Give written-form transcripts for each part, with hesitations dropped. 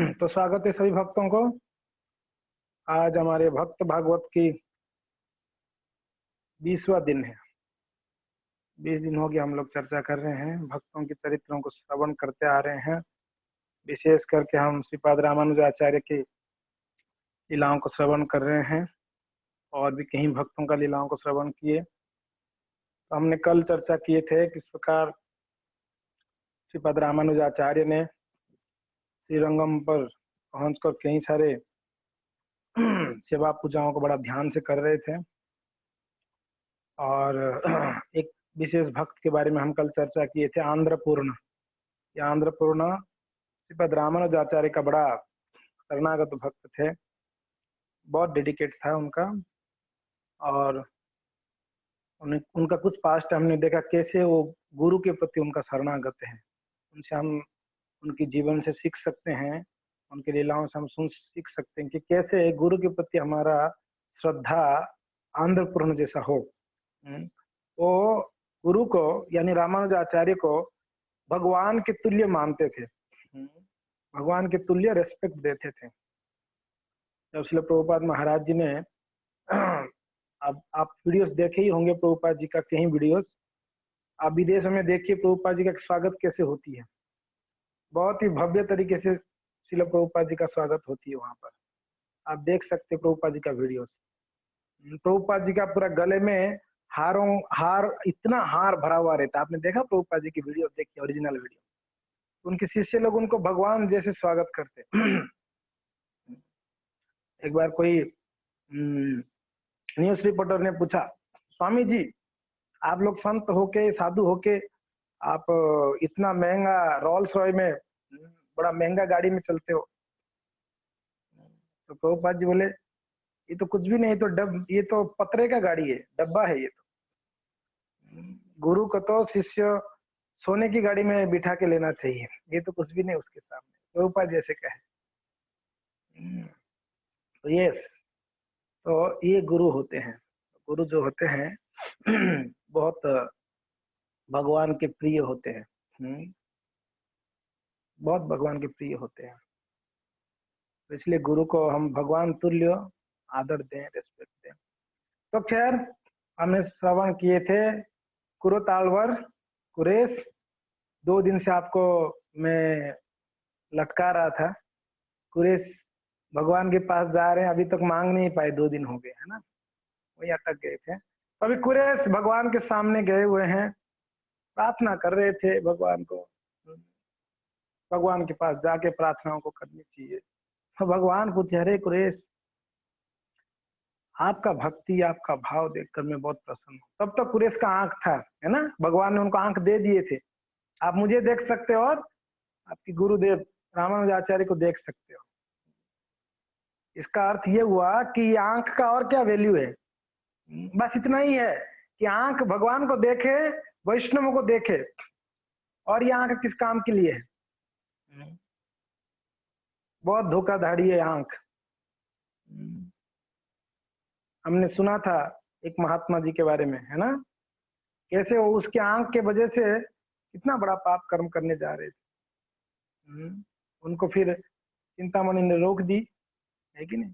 तो स्वागत है सभी भक्तों को। आज हमारे भक्त भागवत की 20वां दिन है। 20 दिन हो गया हम लोग चर्चा कर रहे हैं, भक्तों के चरित्रों को श्रवण करते आ रहे हैं। विशेष करके हम श्रीपाद रामानुजाचार्य की लीलाओं को श्रवण कर रहे हैं और भी कहीं भक्तों का लीलाओं को श्रवण किए। तो हमने कल चर्चा किए थे किस प्रकार श्रीपाद रामानुजाचार्य ने श्रीरंगम पर पहुंचकर कई सारे सेवा पूजाओं को बड़ा ध्यान से कर रहे थे। और एक विशेष भक्त के बारे में हम कल चर्चा किए थे, आंध्रपूर्ण। ये आंध्रपूर्ण श्रीपद रामानुजाचार्य का बड़ा शरणागत भक्त थे, बहुत डेडिकेट था उनका। और उनका कुछ पास्ट हमने देखा कैसे वो गुरु के प्रति उनका शरणागत है। उनसे हम उनके जीवन से सीख सकते हैं, उनकी लीलाओं से हम सीख सकते हैं कि कैसे गुरु के प्रति हमारा श्रद्धा आंध्रपूर्ण जैसा हो। वो गुरु को यानी रामानुजाचार्य को भगवान के तुल्य मानते थे, भगवान के तुल्य रेस्पेक्ट देते थे। जब श्रील प्रभुपाद महाराज जी ने अब आप वीडियोस देखे ही होंगे प्रभुपाद जी का, कहीं वीडियोस आप विदेशों में देखिए प्रभुपाद जी का स्वागत कैसे होती है। बहुत ही भव्य तरीके से श्रील प्रभुपाद जी का स्वागत होती है वहां पर। आप देख सकते हैं प्रभुपाद जी का वीडियोस। प्रभुपाद जी का पूरा गले में हार इतना हार भरा हुआ रहता है। आपने देखा प्रभुपाद जी की वीडियो, देखिए ओरिजिनल वीडियो। उनके शिष्य लोग उनको भगवान जैसे स्वागत करते। एक बार कोई न्यूज रिपोर्टर ने पूछा, स्वामी जी आप लोग संत होके साधु होके आप इतना महंगा रोल्स रॉय में बड़ा महंगा गाड़ी में चलते हो। तो प्रभुपाद जी बोले ये तो कुछ भी नहीं, ये तो पतरे का गाड़ी है, डब्बा है। ये तो गुरु को तो शिष्य सोने की गाड़ी में बिठा के लेना चाहिए, ये तो कुछ भी नहीं उसके सामने। प्रभुपाद जैसे कहे। तो यस, तो ये गुरु होते हैं। गुरु जो होते हैं बहुत भगवान के प्रिय होते हैं, बहुत भगवान के प्रिय होते हैं। तो इसलिए गुरु को हम भगवान तुल्य आदर दें, रेस्पेक्ट दें। तो खैर हमने श्रवण किए थे कुरुतालवर कुरेश। 2 दिन से आपको मैं लटका रहा था। कुरेश भगवान के पास जा रहे हैं, अभी तक मांग नहीं पाए, 2 दिन हो गए है ना, वही अटक गए थे। तो अभी कुरेश भगवान के सामने गए हुए हैं, प्रार्थना कर रहे थे भगवान को। भगवान के पास जाके प्रार्थनाओं को करनी चाहिए। तो भगवान पूछे, अरे कुरेश आपका भक्ति आपका भाव देखकर मैं बहुत प्रसन्न हूँ। तब तक कुरेश का आंख था, है ना, भगवान ने उनको आंख दे दिए थे। आप मुझे देख सकते हो और आपकी गुरुदेव रामानुजाचार्य को देख सकते हो। इसका अर्थ ये हुआ कि आंख का और क्या वैल्यू है, बस इतना ही है कि आंख भगवान को देखे, वैष्णवों को देखे। और ये आंख किस काम के लिए है? बहुत धोखाधड़ी है आंख। हमने सुना था एक महात्मा जी के बारे में, है ना, कैसे वो उसके आंख के वजह से कितना बड़ा पाप कर्म करने जा रहे थे। उनको फिर चिंतामणि ने रोक दी, है कि नहीं।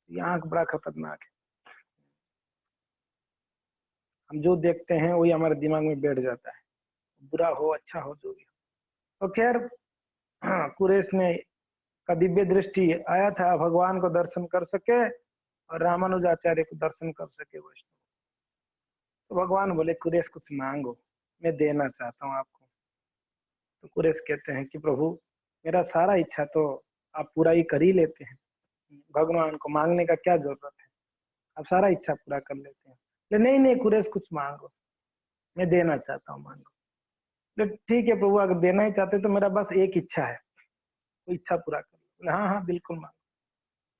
ये आंख बड़ा खतरनाक है। हम जो देखते हैं वही हमारे दिमाग में बैठ जाता है, बुरा हो अच्छा हो जो भी हो। तो खैर कुरेश ने का दिव्य दृष्टि आया था, भगवान को दर्शन कर सके और रामानुजाचार्य को दर्शन कर सके वैष्णव। तो भगवान बोले कुरेश कुछ मांगो, मैं देना चाहता हूँ आपको। तो कुरेश कहते हैं कि प्रभु मेरा सारा इच्छा तो आप पूरा ही कर ही लेते हैं, भगवान को मांगने का क्या जरूरत है, आप सारा इच्छा पूरा कर लेते हैं। नहीं नहीं कुरेश कुछ मांगो, मैं देना चाहता हूँ, मांगो। ठीक है प्रभु, अगर देना ही चाहते तो मेरा बस एक इच्छा है, वो इच्छा पूरा कर लो। हाँ हाँ बिल्कुल मांगो।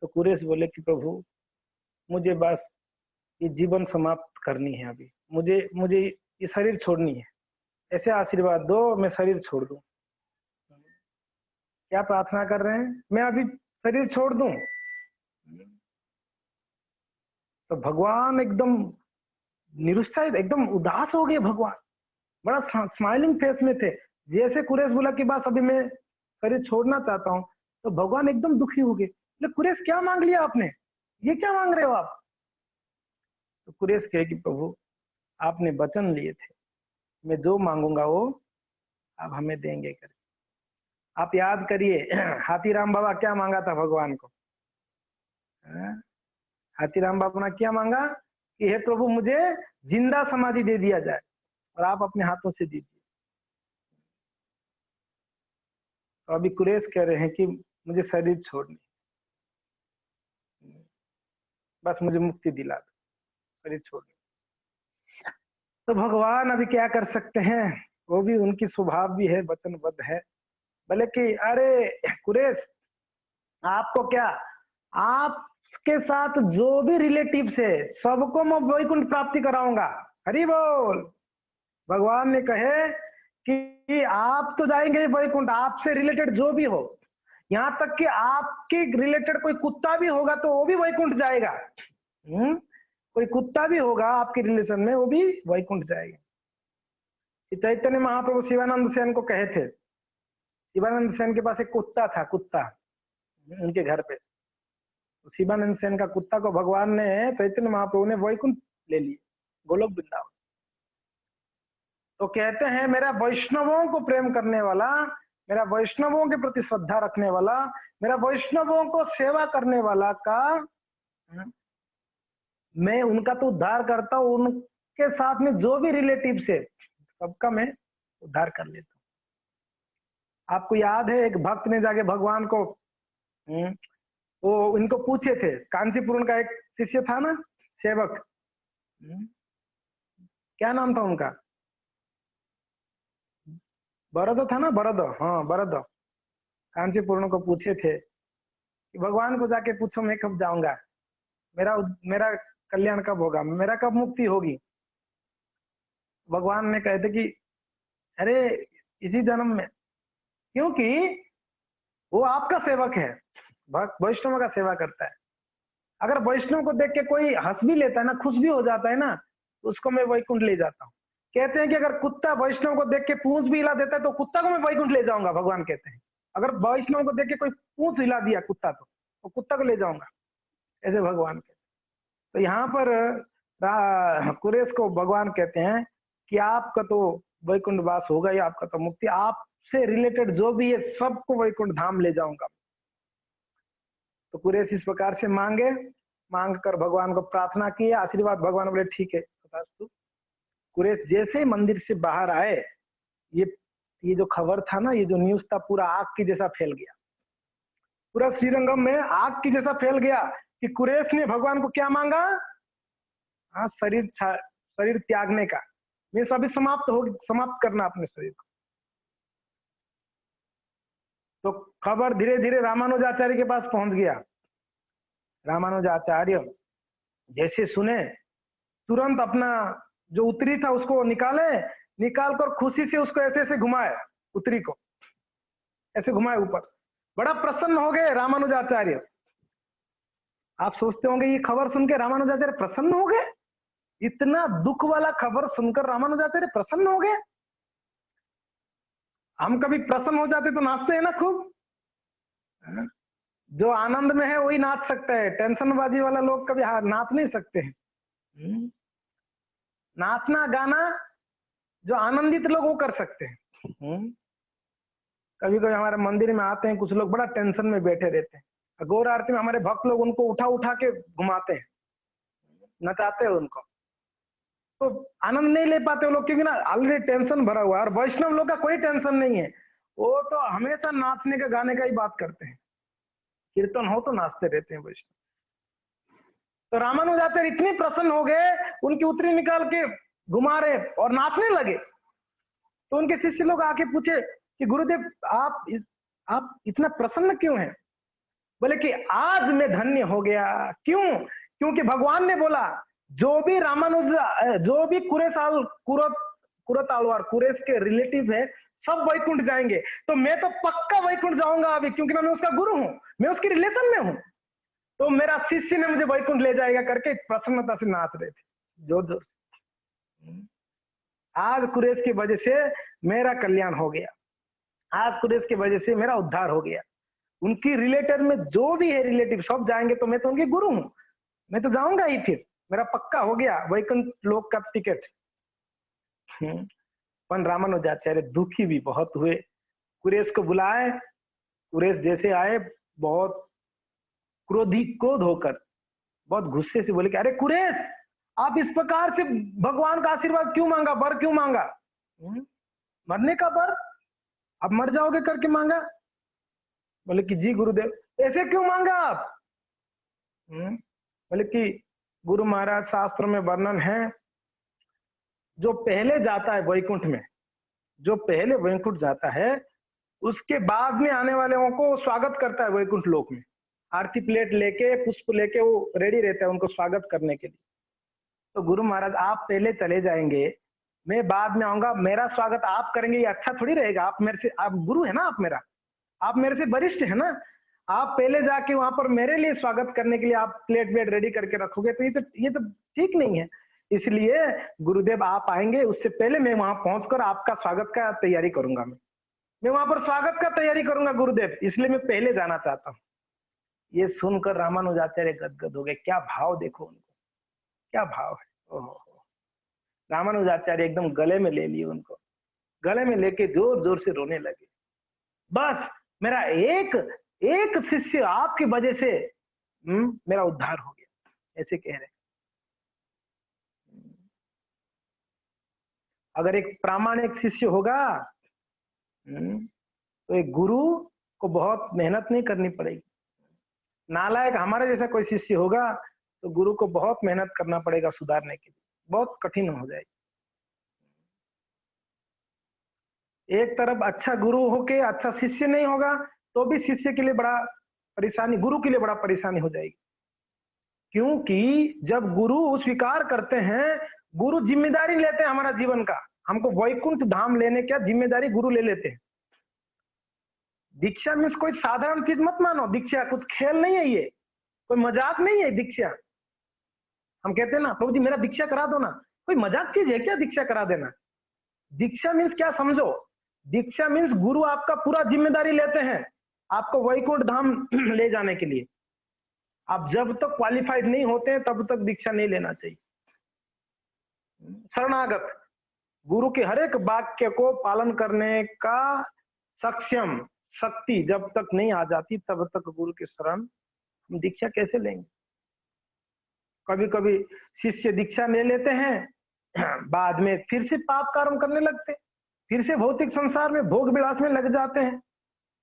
तो कुरेश बोले कि प्रभु मुझे बस ये जीवन समाप्त करनी है, अभी मुझे ये शरीर छोड़नी है, ऐसे आशीर्वाद दो मैं शरीर छोड़ दूं। क्या प्रार्थना कर रहे हैं, मैं अभी शरीर छोड़ दूं। तो भगवान एकदम निरुत्साहित, एकदम उदास हो गए। भगवान बड़ा स्माइलिंग फेस में थे। जैसे कुरेश बोला कि बस अभी मैं शरीर छोड़ना चाहता हूँ, तो भगवान एकदम दुखी हो गए, बोले कुरेश क्या मांग लिया आपने, ये क्या मांग रहे हो आप? तो कुरेश कहे कि प्रभु आपने वचन लिए थे, मैं जो मांगूंगा वो आप हमें देंगे करके। आप याद करिए हाथीराम बाबा क्या मांगा था भगवान को? हाँ? हाथीराम बाबा ने क्या मांगा कि हे प्रभु मुझे जिंदा समाधि दे दिया जाए और आप अपने हाथों से दीजिए। तो अभी कुरेश कह रहे हैं कि मुझे शरीर छोड़नी, बस मुझे मुक्ति दिला दो, शरीर छोड़नी। तो भगवान अभी क्या कर सकते हैं, वो भी उनकी स्वभाव भी है, वचनबद्ध है। बोले कि अरे कुरेश आपको क्या, आपके साथ जो भी रिलेटिव्स है सबको मैं वैकुंठ प्राप्ति कराऊंगा। हरि बोल। भगवान ने कहे कि आप तो जाएंगे वैकुंठ, आपसे रिलेटेड जो भी हो, यहाँ तक कि आपके रिलेटेड कोई कुत्ता भी होगा तो वो भी वैकुंठ जाएगा। कोई कुत्ता भी होगा आपके रिलेशन में, वो भी वैकुंठ जाएगा। चैतन्य महाप्रभु शिवानंद सेन को कहे थे, शिवानंद सेन के पास एक कुत्ता था, कुत्ता उनके घर पे। तो शिवानंद सेन का कुत्ता को भगवान ने, चैतन्य महाप्रभु ने वैकुंठ ले लिए, गोलोक वृंदावन। तो कहते हैं मेरा वैष्णवों को प्रेम करने वाला, मेरा वैष्णवों के प्रति श्रद्धा रखने वाला, मेरा वैष्णवों को सेवा करने वाला का मैं उनका तो उद्धार करता हूं, उनके साथ में जो भी रिलेटिव्स है सबका मैं उद्धार कर लेता हूं। आपको याद है एक भक्त ने जाके भगवान को वो इनको पूछे थे, कांचीपुरम का एक शिष्य था ना, सेवक, क्या नाम था उनका? बरद था ना, बरद, हाँ बरद। कांचीपुरम को पूछे थे कि भगवान को जाके पूछो मैं कब जाऊंगा, मेरा मेरा कल्याण कब होगा, मेरा कब मुक्ति होगी? भगवान ने कहे थे कि अरे इसी जन्म में, क्योंकि वो आपका सेवक है, वैष्णव का सेवा करता है। अगर वैष्णव को देख के कोई हंस भी लेता है ना, खुश भी हो जाता है ना, तो उसको मैं वैकुंठ ले जाता हूँ। कहते हैं कि अगर कुत्ता वैष्णव को देख के पूंछ भी हिला देता है तो कुत्ता को मैं वैकुंठ ले जाऊंगा, भगवान कहते हैं। अगर वैष्णव को देख के कोई पूंछ हिला दिया कुत्ता तो कुत्ता को ले जाऊंगा, ऐसे भगवान कहते हैं। तो यहाँ पर कुरेश को भगवान कहते हैं कि आपका तो वैकुंठ वास होगा ही, आपका तो मुक्ति, आपसे रिलेटेड जो भी है सबको वैकुंठ धाम ले जाऊंगा। तो कुरेश इस प्रकार से मांगे, मांग कर भगवान को प्रार्थना की, आशीर्वाद, भगवान बोले ठीक है तथास्तु। कुरेश जैसे ही मंदिर से बाहर आए, ये जो खबर था ना, ये जो न्यूज था, पूरा आग की जैसा फैल गया, पूरा श्रीरंगम में आग की जैसा फैल गया कि कुरेश ने भगवान को क्या मांगा? हाँ, शरीर त्यागने का, मैं सभी समाप्त करना अपने शरीर को। तो खबर धीरे धीरे रामानुजाचार्य के पास पहुंच गया। रामानुजाचार्य जैसे सुने, तुरंत अपना जो उत्तरी था उसको निकाल कर खुशी से उसको ऐसे ऐसे घुमाए, उत्तरी को ऐसे घुमाए ऊपर। बड़ा प्रसन्न हो गए रामानुजाचार्य। आप सोचते होंगे ये खबर सुन के रामानुजाचार्य प्रसन्न हो गए? इतना दुख वाला खबर सुनकर रामानुजाचार्य प्रसन्न हो गए? हम कभी प्रसन्न हो जाते तो नाचते हैं ना खूब। जो आनंद में है वही नाच सकता है, टेंशनबाजी वाला लोग कभी नाच नहीं सकते हैं। नाचना गाना जो आनंदित लोग वो कर सकते हैं। कभी कभी हमारे मंदिर में आते हैं कुछ लोग, बड़ा टेंशन में बैठे रहते हैं, गौर आरती में हमारे भक्त लोग उनको उठा उठा के घुमाते हैं, नचाते हैं उनको, तो आनंद नहीं ले पाते वो लोग, क्योंकि ना ऑलरेडी टेंशन भरा हुआ है। और वैष्णव लोग का कोई टेंशन नहीं है, वो तो हमेशा नाचने का, गाने का ही बात करते हैं, कीर्तन हो तो नाचते रहते हैं वैष्णव। तो रामानुजाचार्य इतने प्रसन्न हो गए, उनकी उत्तरी निकाल के घुमा रहे और नाचने लगे। तो उनके शिष्य लोग आके पूछे कि गुरुदेव आप इतना प्रसन्न क्यों हैं? बोले कि आज मैं धन्य हो गया। क्यों? क्योंकि भगवान ने बोला जो भी कुरत आलवार, कुरेश के रिलेटिव है, सब वैकुंठ जाएंगे। तो मैं तो पक्का वैकुंठ जाऊंगा अभी, क्योंकि मैं उसका गुरु हूं, मैं उसके रिलेशन में हूं, तो मेरा शिष्य ने मुझे वैकुंठ ले जाएगा करके प्रसन्नता से नाच रहे थे, जोर जोर से। आज कुरेश की वजह से मेरा कल्याण हो गया, आज कुरेश की वजह से मेरा उद्धार हो गया। उनकी रिलेटेड में जो भी है रिलेटिव सब जाएंगे, तो मैं तो उनके गुरु हूँ, मैं तो जाऊंगा ही, फिर मेरा पक्का हो गया वैकुंठ लोक का टिकट। पण रामानुजाचार्य दुखी भी बहुत हुए, कुरेश को बुलाए, कुरेश जैसे आए बहुत क्रोध होकर बहुत गुस्से से बोले कि अरे कुरेश, आप इस प्रकार से भगवान का आशीर्वाद क्यों मांगा, बर क्यों मांगा? मरने का बर, आप मर जाओगे करके मांगा? बोले कि जी गुरुदेव। ऐसे क्यों मांगा आप? बोले कि गुरु महाराज, शास्त्र में वर्णन है, जो पहले जाता है वैकुंठ में, जो पहले वैकुंठ जाता है, उसके बाद में आने वालों को स्वागत करता है वैकुंठ लोक में। आरती प्लेट लेके, पुष्प लेके वो रेडी रहता है उनको स्वागत करने के लिए। तो गुरु महाराज, आप पहले चले जाएंगे, मैं बाद में आऊंगा, मेरा स्वागत आप करेंगे, ये अच्छा थोड़ी रहेगा। आप मेरे से, आप गुरु है ना, आप मेरे से वरिष्ठ है ना, आप पहले जाके वहां पर मेरे लिए स्वागत करने के लिए आप प्लेट वेट रेडी करके रखोगे, तो ये तो ठीक नहीं है। इसलिए गुरुदेव आप आएंगे, उससे पहले मैं वहां पहुंचकर आपका स्वागत का तैयारी करूंगा। मैं वहां पर स्वागत का तैयारी करूंगा गुरुदेव, इसलिए मैं पहले जाना चाहता हूँ। ये सुनकर रामानुजाचार्य गदगद हो गए। क्या भाव देखो उनको, क्या भाव है। ओहो, रामानुजाचार्य एकदम गले में ले लिए उनको, गले में लेके जोर जोर से रोने लगे। बस मेरा एक शिष्य आपकी वजह से मेरा उद्धार हो गया, ऐसे कह रहे। अगर एक प्रामाणिक शिष्य होगा तो एक गुरु को बहुत मेहनत नहीं करनी पड़ेगी। नालायक हमारे जैसा कोई शिष्य होगा तो गुरु को बहुत मेहनत करना पड़ेगा सुधारने के लिए, बहुत कठिन हो जाएगी। एक तरफ अच्छा गुरु होके अच्छा शिष्य नहीं होगा तो भी शिष्य के लिए बड़ा परेशानी, गुरु के लिए बड़ा परेशानी हो जाएगी। क्योंकि जब गुरु स्वीकार करते हैं, गुरु जिम्मेदारी लेते हैं हमारा जीवन का, हमको वैकुंठ धाम लेने का जिम्मेदारी गुरु ले लेते हैं। दीक्षा मीन्स कोई साधारण चीज मत मानो, दीक्षा कुछ खेल नहीं है, ये कोई मजाक नहीं है दीक्षा। हम कहते हैं ना, प्रभु जी मेरा दीक्षा करा दो ना, कोई मजाक चीज है क्या दीक्षा करा देना? दीक्षा मीन्स क्या समझो, दीक्षा मीन्स गुरु आपका पूरा जिम्मेदारी लेते हैं आपको वैकुंठ धाम ले जाने के लिए। आप जब तक क्वालिफाइड नहीं होते हैं तब तक दीक्षा नहीं लेना चाहिए। शरणागत, गुरु के हर एक वाक्य को पालन करने का सक्षम शक्ति जब तक नहीं आ जाती तब तक गुरु के शरण हम दीक्षा कैसे लेंगे? कभी कभी शिष्य दीक्षा ले लेते हैं, बाद में फिर से पाप कर्म करने लगते, फिर से भौतिक संसार में भोग विलास में लग जाते हैं,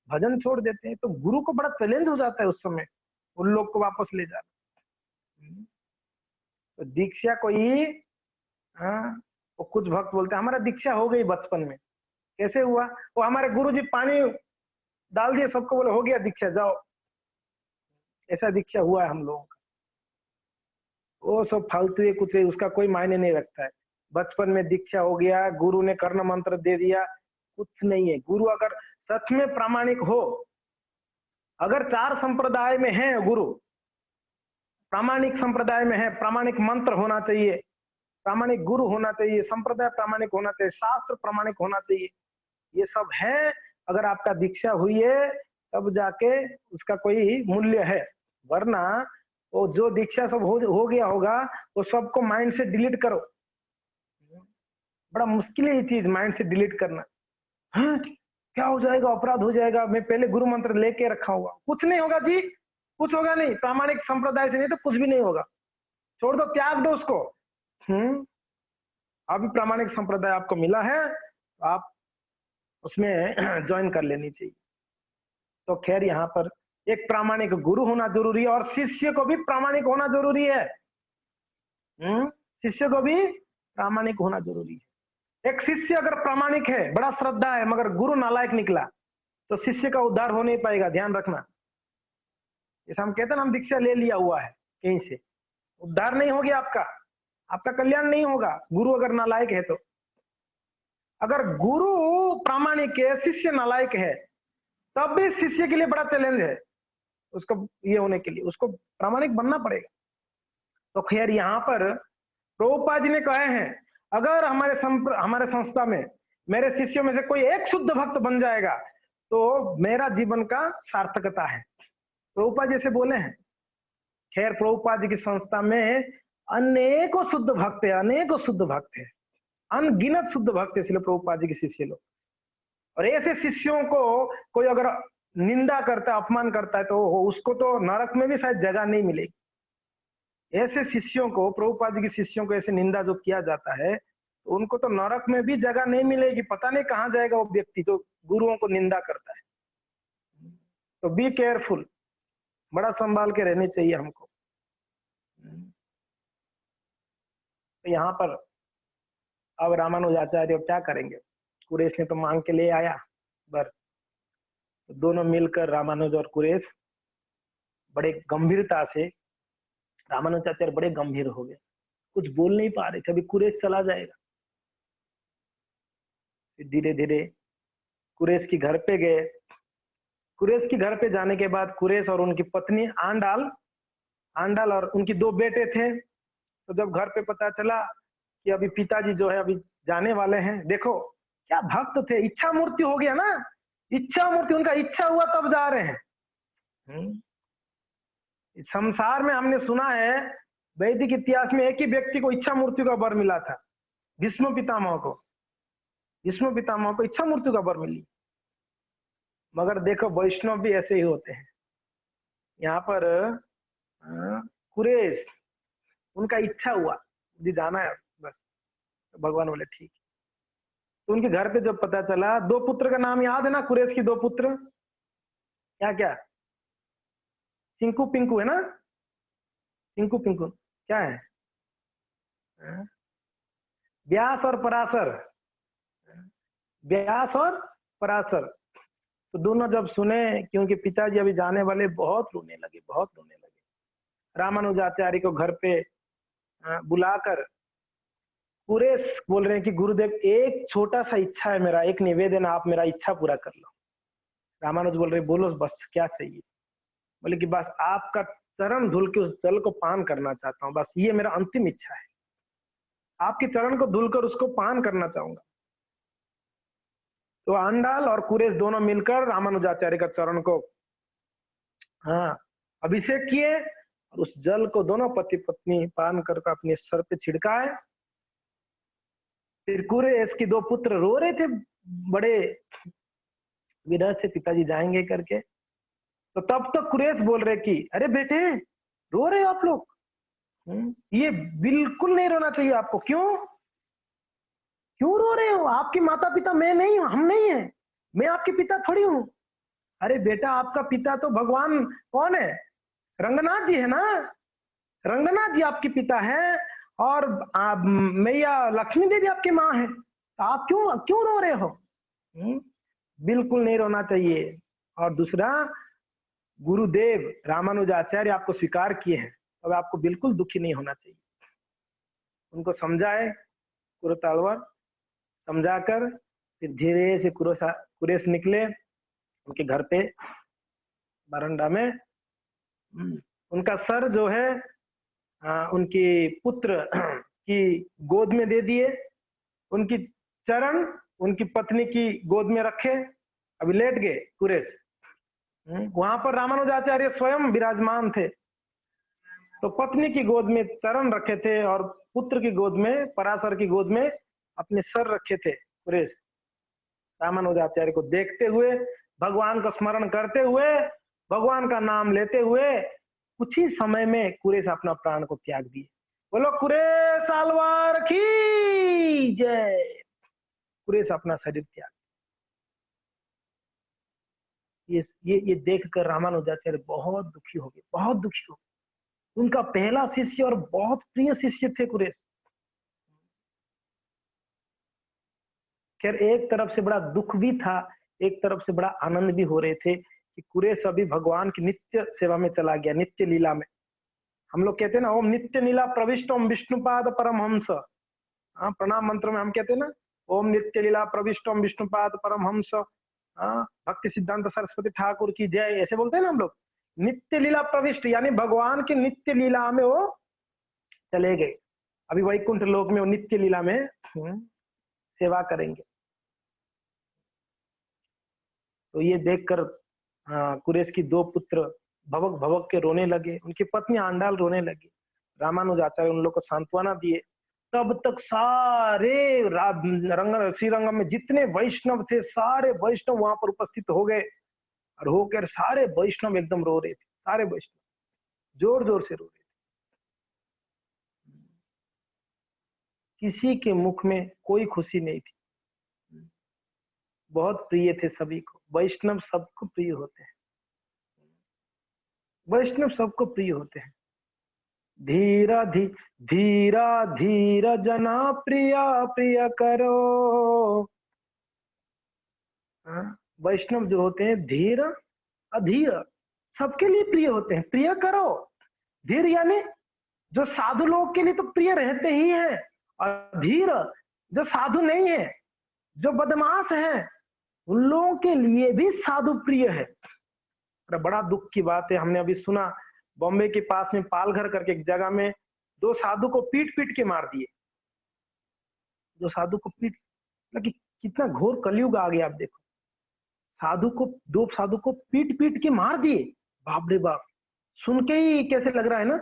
भजन छोड़ देते हैं। तो गुरु को बड़ा चैलेंज हो जाता है उस समय उन लोग को वापस ले जाना। तो दीक्षा कोई, वो कुछ भक्त बोलते हैं हमारा दीक्षा हो गई बचपन में। कैसे हुआ? वो हमारे गुरुजी पानी डाल दिए सबको, बोले हो गया दीक्षा, जाओ। ऐसा दीक्षा हुआ है हम लोगों का। वो सब फालतू है, कुछ है, उसका कोई मायने नहीं रखता है। बचपन में दीक्षा हो गया, गुरु ने कर्ण मंत्र दे दिया, कुछ नहीं है। गुरु अगर सच में प्रामाणिक हो, अगर 4 संप्रदाय में है गुरु, प्रामाणिक संप्रदाय में है, प्रामाणिक मंत्र होना चाहिए, प्रामाणिक गुरु होना चाहिए, संप्रदाय प्रामाणिक होना चाहिए, शास्त्र प्रामाणिक होना चाहिए, ये सब है। अगर आपका दीक्षा हुई है तब जाके उसका कोई मूल्य है, वरना वो जो दीक्षा सब हो गया होगा वो सबको माइंड से डिलीट करो। बड़ा मुश्किल है ये चीज, माइंड से डिलीट करना। हाँ, क्या हो जाएगा, अपराध हो जाएगा, मैं पहले गुरु मंत्र लेके रखा हुआ। कुछ नहीं होगा जी, कुछ होगा नहीं। प्रामाणिक संप्रदाय से नहीं तो कुछ भी नहीं होगा, छोड़ दो, त्याग दो उसको। अभी प्रामाणिक संप्रदाय आपको मिला है, आप उसमें ज्वाइन कर लेनी चाहिए। तो खैर यहाँ पर एक प्रामाणिक गुरु होना जरूरी है और शिष्य को भी प्रामाणिक होना जरूरी है। शिष्य को भी प्रामाणिक होना जरूरी है। एक शिष्य अगर प्रामाणिक है, बड़ा श्रद्धा है, मगर गुरु नालायक निकला तो शिष्य का उद्धार हो नहीं पाएगा, ध्यान रखना। जैसे हम कहते हैं ना, हम दीक्षा ले लिया हुआ है कहीं से, उद्धार नहीं होगी आपका, आपका कल्याण नहीं होगा गुरु अगर नालायक है तो। अगर गुरु प्रामाणिक है, शिष्य नालायक है, तब भी शिष्य के लिए बड़ा चैलेंज है उसको ये होने के लिए, उसको प्रामाणिक बनना पड़ेगा। तो खैर यहाँ पर प्रभुपाद जी ने कहे हैं, अगर हमारे संस्था में मेरे शिष्यों में से कोई एक शुद्ध भक्त बन जाएगा तो मेरा जीवन का सार्थकता है। प्रभुपाद जैसे बोले हैं। खैर प्रभुपाद जी की संस्था में अनेकों शुद्ध भक्त है, अनेकों शुद्ध भक्त है, अनगिनत शुद्ध भक्त है इसलिए प्रभुपाद जी के शिष्य लोग। और ऐसे शिष्यों को कोई अगर निंदा करता है, अपमान करता है, तो उसको तो नरक में भी शायद जगह नहीं मिलेगी। ऐसे शिष्यों को, प्रभुपाद जी के शिष्यों को ऐसे निंदा जो किया जाता है, तो उनको तो नरक में भी जगह नहीं मिलेगी। पता नहीं कहाँ जाएगा वो व्यक्ति जो गुरुओं को निंदा करता है। तो बी केयरफुल, बड़ा संभाल के रहनी चाहिए हमको। तो यहाँ पर अब रामानुजाचार्य क्या करेंगे? कुरेश ने तो मांग के ले आया बर, तो दोनों मिलकर रामानुज और कुरेश बड़े गंभीरता से, रामानुजाचार्य बड़े गंभीर हो गए, कुछ बोल नहीं पा रहे थे। अभी कुरेश चला जाएगा। धीरे धीरे कुरेश की घर पे गए। कुरेश की घर पे जाने के बाद कुरेश और उनकी पत्नी आंडाल और उनकी 2 बेटे थे। तो जब घर पे पता चला कि अभी पिताजी जो है अभी जाने वाले हैं, देखो क्या भक्त थे, इच्छा मूर्ति हो गया ना, इच्छा मूर्ति, उनका इच्छा हुआ तब जा रहे हैं। संसार में हमने सुना है वैदिक इतिहास में एक ही व्यक्ति को इच्छा मूर्ति का वर मिला था, भीष्म पितामह को। भीष्म पितामह को इच्छा मूर्ति का वर मिली। मगर देखो वैष्णव भी ऐसे ही होते हैं। यहाँ पर कुरेश, उनका इच्छा हुआ मुझे जाना है बस, तो भगवान बोले ठीक। तो उनके घर पे जब पता चला, 2 पुत्र का नाम याद है ना, कुरेश की 2 पुत्र, क्या क्या? चिंकू पिंकू है ना, चिंकू पिंकू क्या है? व्यास और पराशर, व्यास और पराशर। तो दोनों जब सुने कि उनके पिताजी अभी जाने वाले, बहुत रोने लगे, बहुत रोने लगे। रामानुजाचार्य को घर पे बुलाकर कुरेश बोल रहे हैं कि गुरुदेव एक छोटा सा इच्छा है मेरा, एक निवेदन, आप मेरा इच्छा पूरा कर लो। रामानुज बोल रहे बोलो बस क्या चाहिए? बोले कि बस आपका चरण धुल के उस जल को पान करना चाहता हूँ, बस ये मेरा अंतिम इच्छा है, आपके चरण को धुलकर उसको पान करना चाहूंगा। तो आंडाल और कुरेश दोनों मिलकर रामानुजाचार्य का चरण को अभिषेक किए और उस जल को दोनों पति पत्नी पान कर अपने सर पे छिड़काए। फिर कुरेश के 2 पुत्र रो रहे थे बड़े विरह से, पिताजी जाएंगे करके। तो तब तक कुरेश बोल रहे कि अरे बेटे रो रहे हो आप लोग, ये बिल्कुल नहीं रोना चाहिए आपको। क्यों रो रहे हो? आपके माता पिता मैं नहीं हूं, हम नहीं है, मैं आपके पिता थोड़ी हूं। अरे बेटा आपका पिता तो भगवान कौन है? रंगनाथ जी है ना, रंगनाथ जी आपके पिता है और मैया लक्ष्मी देवी आपकी माँ है। तो आप क्यों रो रहे हो? बिल्कुल नहीं रोना चाहिए। और दूसरा, गुरुदेव रामानुजाचार्य आपको स्वीकार किए हैं, अब आपको बिल्कुल दुखी नहीं होना चाहिए। उनको समझाए कुरुतालवर, समझाकर फिर धीरे से कुरेश निकले उनके घर पे बरंडा में। उनका सर जो है उनकी पुत्र की गोद में दे दिए, उनकी चरण उनकी पत्नी की गोद में रखे, अभी लेट गए कुरेश। वहां पर रामानुजाचार्य स्वयं विराजमान थे। तो पत्नी की गोद में चरण रखे थे और पुत्र की गोद में, पराशर की गोद में अपने सर रखे थे कुरेश। रामानुजाचार्य को देखते हुए, भगवान का स्मरण करते हुए, भगवान का नाम लेते हुए कुछ ही समय में कुरेश अपना प्राण को त्याग दिए। बोलो कुरेश आलवार की जय। कुरेश अपना शरीर त्याग। ये देखकर रामानुजाचार्य बहुत दुखी हो गए, बहुत दुखी हो गए। उनका पहला शिष्य और बहुत प्रिय शिष्य थे कुरेश। खैर एक तरफ से बड़ा दुख भी था, एक तरफ से बड़ा आनंद भी हो रहे थे कि कुरेश अभी भगवान की नित्य सेवा में चला गया, नित्य लीला में। हम लोग कहते हैं ना, ओम नित्य लीला प्रविष्ट ओम विष्णुपाद परमहंस। प्रणाम मंत्र में हम कहते हैं ना, ओम नित्य लीला प्रविष्ट ओम विष्णुपाद परमहंस, भक्ति सिद्धांत सरस्वती ठाकुर की जय, ऐसे बोलते हैं ना हम लोग। नित्य लीला प्रविष्ट यानी भगवान की नित्य लीला में वो चले गए। अभी वैकुंठ लोक में वो नित्य लीला में सेवा करेंगे। तो ये देखकर कुरेश की 2 पुत्र भवक भवक के रोने लगे, उनकी पत्नी आंडाल रोने लगी। रामानुजाचार्य उन लोग को सांत्वना दिए। तब तक सारे श्रीरंगम में जितने वैष्णव थे, सारे वैष्णव वहां पर उपस्थित हो गए और होकर सारे वैष्णव एकदम रो रहे थे। सारे वैष्णव जोर जोर से रो रहे थे। किसी के मुख में कोई खुशी नहीं थी। बहुत प्रिय थे सभी को। वैष्णव सबको प्रिय होते हैं। वैष्णव सबको प्रिय होते हैं। धीरा धीरा जना प्रिया प्रिय करो। वैष्णव जो होते हैं धीर अधीर सबके लिए प्रिय होते हैं। प्रिय करो, धीर यानी जो साधु लोग के लिए तो प्रिय रहते ही हैं, और धीर जो साधु नहीं है, जो बदमाश है, उन लोगों के लिए भी साधु प्रिय है। बड़ा दुख की बात है, हमने अभी सुना बॉम्बे के पास में पालघर करके एक जगह में 2 साधु को पीट पीट के मार दिए। 2 साधु को पीट, कि कितना घोर कलयुग आ गया। आप देखो, 2 साधु को पीट पीट के मार दिए। बाप रे बाप, सुन के ही कैसे लग रहा है ना।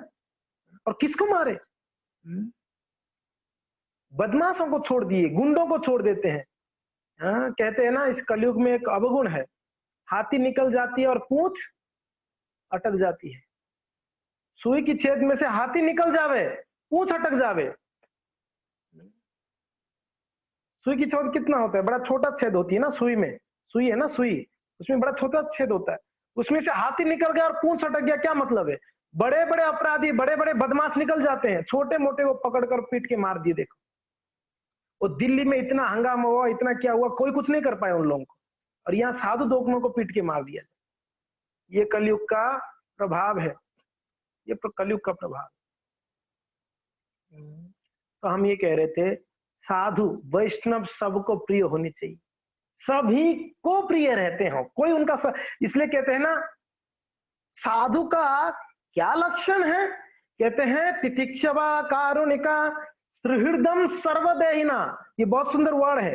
और किसको मारे? बदमाशों को छोड़ दिए, गुंडों को छोड़ देते हैं। कहते हैं ना, इस कलयुग में एक अवगुण है, हाथी निकल जाती है और पूंछ अटक जाती है। सुई की छेद में से हाथी निकल जावे, पूंछ अटक जावे। सुई की छेद कितना होता है? बड़ा छोटा छेद होती है ना सुई में। सुई है ना, सुई, उसमें बड़ा छोटा छेद होता है। उसमें से हाथी निकल गया और पूंछ अटक गया, क्या मतलब है? बड़े बड़े अपराधी, बड़े बड़े बदमाश निकल जाते हैं, छोटे मोटे को पकड़कर पीट के मार दिए। देखो, वो दिल्ली में इतना हंगामा हुआ, इतना क्या हुआ, कोई कुछ नहीं कर पाया उन लोगों को। और यहाँ साधु दोगनों को पीट के मार दिया। ये कलयुग का प्रभाव है, ये कलयुग का प्रभाव। तो हम ये कह रहे थे, साधु वैष्णव सबको प्रिय होनी चाहिए, सभी को प्रिय रहते हो, कोई उनका इसलिए कहते हैं ना, साधु का क्या लक्षण है? कहते हैं तितिक्षवा कारुणिका सुहृदम सर्वदेहिना। ये बहुत सुंदर वर्ड है,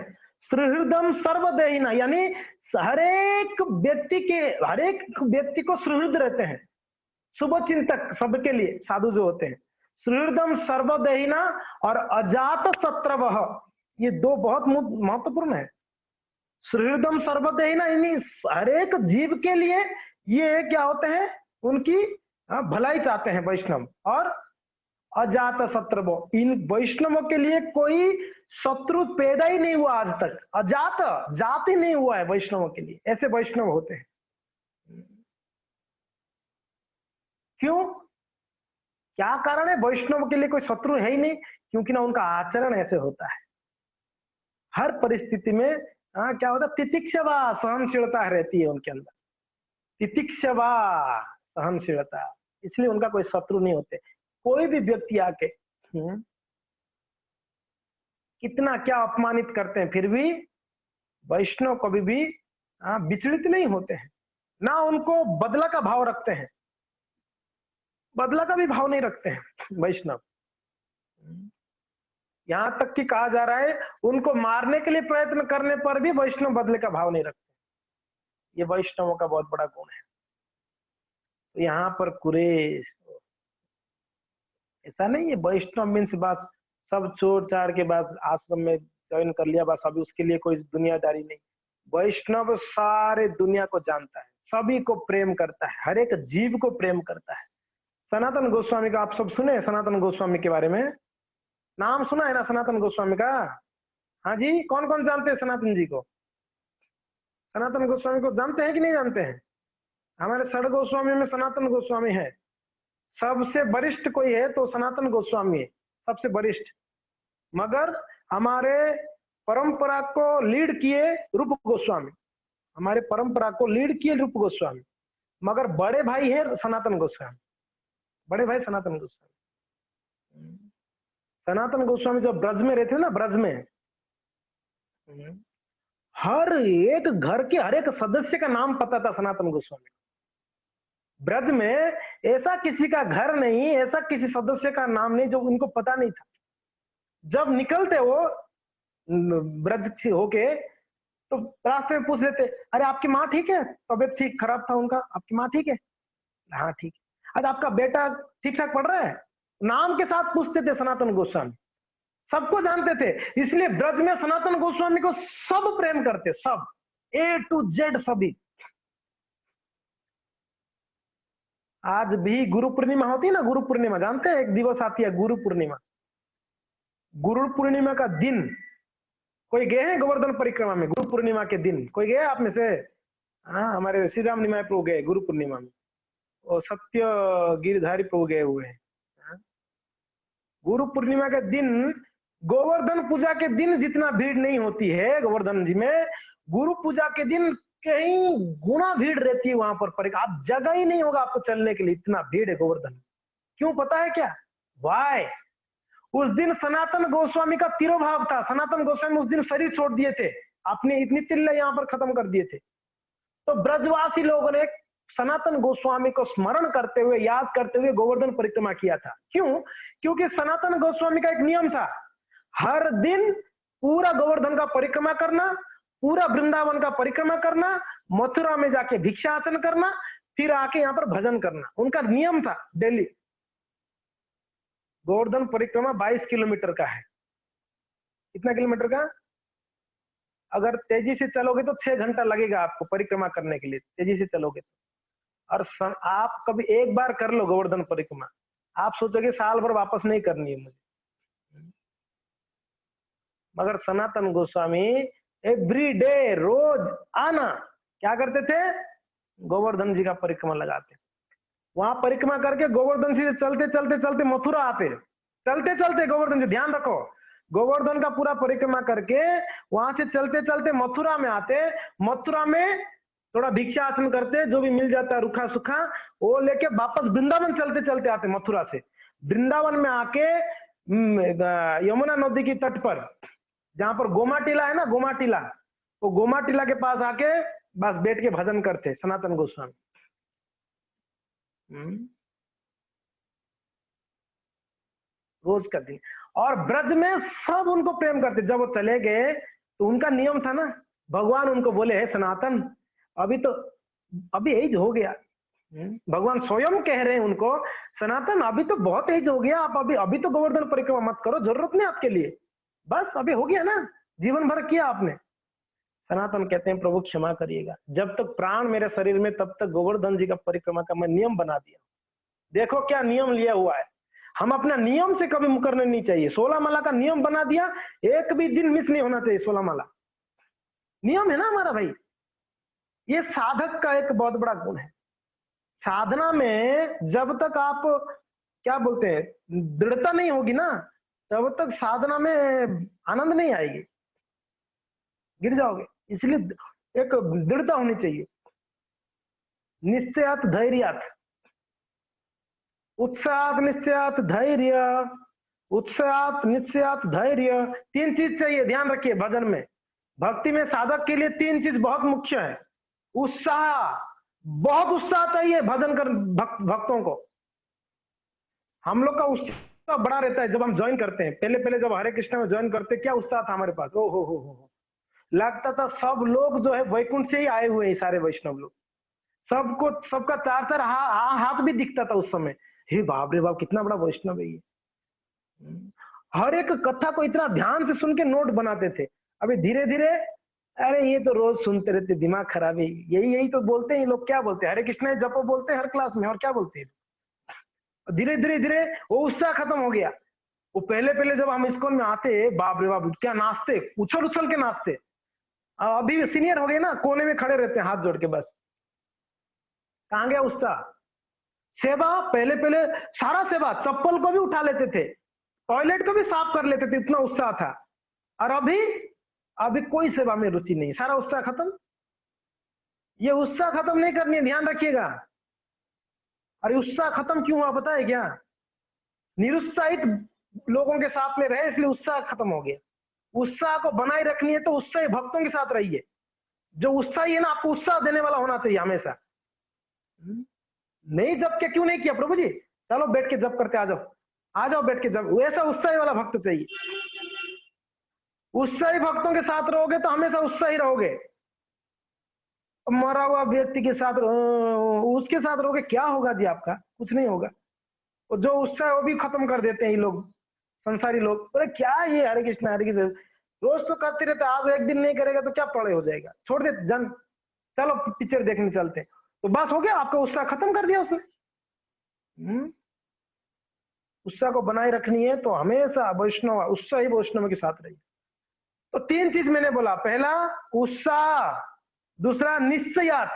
सुहृदम सर्वदेहिना, यानी हर एक व्यक्ति को सुहृद रहते हैं, शुभ चिंतक सबके लिए साधु जो होते हैं। सुहृदम सर्वदेहिना और अजात शत्रवः, ये 2 बहुत महत्वपूर्ण है। सुहृदम सर्वदेहिना यानी हर एक जीव के लिए ये क्या होते हैं? उनकी भलाई चाहते हैं वैष्णव। और अजात शत्रु, इन वैष्णवों के लिए कोई शत्रु पैदा ही नहीं हुआ आज तक। अजात जात ही नहीं हुआ है वैष्णवों के लिए, ऐसे वैष्णव होते हैं। क्यों? क्या कारण है? वैष्णव के लिए कोई शत्रु है ही नहीं, क्योंकि ना उनका आचरण ऐसे होता है। हर परिस्थिति में क्या होता है? तितिक्षवा, सहनशीलता रहती है उनके अंदर। तितिक्षवा, सहनशीलता, इसलिए उनका कोई शत्रु नहीं होते। कोई भी व्यक्ति आके कितना क्या अपमानित करते हैं, फिर भी वैष्णव कभी भी विचलित नहीं होते हैं, ना उनको बदला का भाव रखते हैं, बदला का भी भाव नहीं रखते हैं वैष्णव। यहां तक कि कहा जा रहा है, उनको मारने के लिए प्रयत्न करने पर भी वैष्णव बदले का भाव नहीं रखते। ये वैष्णवों का बहुत बड़ा गुण है। तो यहाँ पर कुरेश ऐसा नहीं है, वैष्णव मीन्स बस सब चोर चार के बाद आश्रम में ज्वाइन कर लिया, बस अभी उसके लिए कोई दुनियादारी नहीं। वैष्णव सारे दुनिया को जानता है, सभी को प्रेम करता है, हर एक जीव को प्रेम करता है। सनातन गोस्वामी का आप सब सुने? सनातन गोस्वामी के बारे में नाम सुना है ना सनातन गोस्वामी का? हाँ जी, कौन कौन जानते हैं सनातन जी को? सनातन गोस्वामी को जानते हैं कि नहीं जानते हैं? हमारे षड गोस्वामी में सनातन गोस्वामी है, सबसे वरिष्ठ कोई है तो सनातन गोस्वामी है, सबसे वरिष्ठ। मगर हमारे परंपरा को लीड किए रूप गोस्वामी, हमारे परंपरा को लीड किए रूप गोस्वामी, मगर बड़े भाई है सनातन गोस्वामी, बड़े भाई सनातन गोस्वामी। सनातन गोस्वामी जब ब्रज में रहते ना, ब्रज में हर एक घर के हर एक सदस्य का नाम पता था सनातन गोस्वामी। ब्रज में ऐसा किसी का घर नहीं, ऐसा किसी सदस्य का नाम नहीं जो उनको पता नहीं था। जब निकलते वो ब्रज होके तो रास्ते में पूछ लेते, अरे आपकी माँ ठीक है, तबियत ठीक खराब था उनका, आपकी माँ ठीक है, हाँ ठीक है। अच्छा आपका बेटा ठीक ठाक पढ़ रहा है, नाम के साथ पूछते थे सनातन गोस्वामी, सबको जानते थे। इसलिए ब्रज में सनातन गोस्वामी को सब प्रेम करते, सब A to Z सभी। आज भी गुरु पूर्णिमा होती है ना, गुरु पूर्णिमा जानते हैं, एक दिवस आती है गुरु पूर्णिमा। गुरु पूर्णिमा का दिन कोई गए हैं गोवर्धन परिक्रमा में? गुरु पूर्णिमा के दिन कोई गया आप में से? हाँ, हमारे श्री राम निमाय प्रभु गए गुरु पूर्णिमा में, और सत्य गिरधारी प्रभु गए हुए हैं। हाँ? गुरु पूर्णिमा के दिन, गोवर्धन पूजा के दिन जितना भीड़ नहीं होती है गोवर्धन जी में, गुरु पूजा के दिन कहीं गुना भीड़ रहती है वहां पर। आप जगह ही नहीं होगा आपको चलने के लिए, इतना भीड़ है गोवर्धन। क्यों पता है क्या? वाय, उस दिन सनातन गोस्वामी का तिरोभाव था। सनातन गोस्वामी उस दिन शरीर छोड़ दिए थे, अपने इतनी तिल्ले यहाँ पर खत्म कर दिए थे। तो ब्रजवासी लोगों ने सनातन गोस्वामी को स्मरण करते हुए, याद करते हुए गोवर्धन परिक्रमा किया था। क्यों? क्योंकि सनातन गोस्वामी का एक नियम था, हर दिन पूरा गोवर्धन का परिक्रमा करना, पूरा वृंदावन का परिक्रमा करना, मथुरा में जाके भिक्षासन करना, फिर आके यहाँ पर भजन करना, उनका नियम था डेली। गोवर्धन परिक्रमा 22 किलोमीटर का है। कितना किलोमीटर का? अगर तेजी से चलोगे तो 6 घंटा लगेगा आपको परिक्रमा करने के लिए, तेजी से चलोगे तो। और आप कभी एक बार कर लो गोवर्धन परिक्रमा, आप सोचोगे साल भर वापस नहीं करनी है मुझे। मगर सनातन गोस्वामी एवरी डे, रोज आना, क्या करते थे? गोवर्धन जी का परिक्रमा लगाते, वहां परिक्रमा करके गोवर्धन जी चलते चलते चलते मथुरा आते, चलते चलते गोवर्धन जी, ध्यान रखो, गोवर्धन का पूरा परिक्रमा करके वहां से चलते चलते मथुरा में आते, मथुरा में थोड़ा भिक्षा आसन करते, जो भी मिल जाता है रूखा सूखा वो लेके वापस वृंदावन चलते चलते आते। मथुरा से वृंदावन में आके यमुना नदी की तट पर जहां पर गोमा टीला है ना, गोमा टीला, वो गोमा टीला के पास आके बस बैठ के भजन करते सनातन गोस्वामी। रोज का दिन। और ब्रज में सब उनको प्रेम करते। जब वो चले गए तो उनका नियम था ना, भगवान उनको बोले है सनातन, अभी एज हो गया। भगवान स्वयं कह रहे हैं उनको, सनातन अभी तो बहुत एज हो गया, आप अभी तो गोवर्धन परिक्रमा मत करो, जरूरत नहीं आपके लिए, बस अभी हो गया ना, जीवन भर किया आपने। सनातन कहते हैं प्रभु क्षमा करिएगा, जब तक प्राण मेरे शरीर में तब तक गोवर्धन जी का परिक्रमा का मैं नियम बना दिया। देखो क्या नियम लिया हुआ है, हम अपना नियम से कभी मुकरना नहीं चाहिए। 16 माला का नियम बना दिया, एक भी दिन मिस नहीं होना चाहिए। 16 माला नियम है ना हमारा भाई। ये साधक का एक बहुत बड़ा गुण है। साधना में जब तक आप क्या बोलते हैं, दृढ़ता नहीं होगी ना, तब तक साधना में आनंद नहीं आएगी, गिर जाओगे। इसलिए एक दृढ़ता होनी चाहिए। निश्चयात धैर्यात, उत्साह निश्चयात धैर्य, उत्साह निश्चयात धैर्य, 3 चीज चाहिए, ध्यान रखिए। भजन में, भक्ति में साधक के लिए 3 चीज बहुत मुख्य है। उत्साह, बहुत उत्साह चाहिए भजन कर भक्तों को। हम लोग का उत्साह बड़ा रहता है जब हम ज्वाइन करते हैं। पहले पहले जब हरे कृष्ण में ज्वाइन करते, क्या उत्साह था हमारे पास, ओ हो, लगता था सब लोग जो है वैकुंठ से ही आए हुए हैं, सारे वैष्णव लोग, सबको सबका 4-4 हाथ भी दिखता था उस समय। हे बाप रे बाप, कितना बड़ा वैष्णव है ये। हर एक कथा को इतना ध्यान से सुन के नोट बनाते थे। अभी धीरे धीरे, अरे ये तो रोज सुनते रहते, दिमाग खराब है, यही तो बोलते हैं लोग। क्या बोलते हैं? हरे कृष्ण जपो बोलते हैं हर क्लास में, और क्या बोलते हैं। धीरे धीरे धीरे वो उत्साह खत्म हो गया। वो पहले पहले जब हम स्कूल में आते, बाप रे बाप क्या नाचते, उछल उछल के नाचते। अभी सीनियर हो गए ना, कोने में खड़े रहते हैं हाथ जोड़ के, बस कहां गया उत्साह। सेवा, पहले पहले सारा सेवा, चप्पल को भी उठा लेते थे, टॉयलेट को भी साफ कर लेते थे, इतना उत्साह था। और अभी कोई सेवा में रुचि नहीं, सारा उत्साह खत्म। ये उत्साह खत्म नहीं करनी है, ध्यान रखिएगा। अरे उत्साह खत्म क्यों हुआ पता है क्या? निरुत्साहित लोगों के साथ में रहे, इसलिए उत्साह खत्म हो गया। उत्साह को बनाए रखनी है तो उत्साही भक्तों के साथ रहिए। जो उत्साही है ना, आपको उत्साह देने वाला होना चाहिए हमेशा। नहीं जप के क्यों नहीं किया प्रभु जी, चलो बैठ के जप करते, आ जाओ बैठ के जप, वैसा उत्साही वाला भक्त चाहिए। उत्साही भक्तों के साथ रहोगे तो हमेशा उत्साही रहोगे। मरा हुआ व्यक्ति के साथ उसके साथ रहोगे, क्या होगा जी आपका? कुछ नहीं होगा। और जो उत्साह है वो भी खत्म कर देते हैं ये लोग, संसारी लोग। बोले क्या ये हरे कृष्ण रोज तो करते रहते, आज एक दिन नहीं करेगा तो क्या पड़े हो जाएगा, छोड़ दे जन, चलो पिक्चर देखने चलते। तो बस हो गया, आपका उत्साह खत्म कर दिया उसने। उत्साह को बनाए रखनी है तो हमेशा वैष्णव, उत्साही वैष्णव के साथ रहिए। तो तीन चीज मैंने बोला, पहला उत्साह, दूसरा निश्चयात,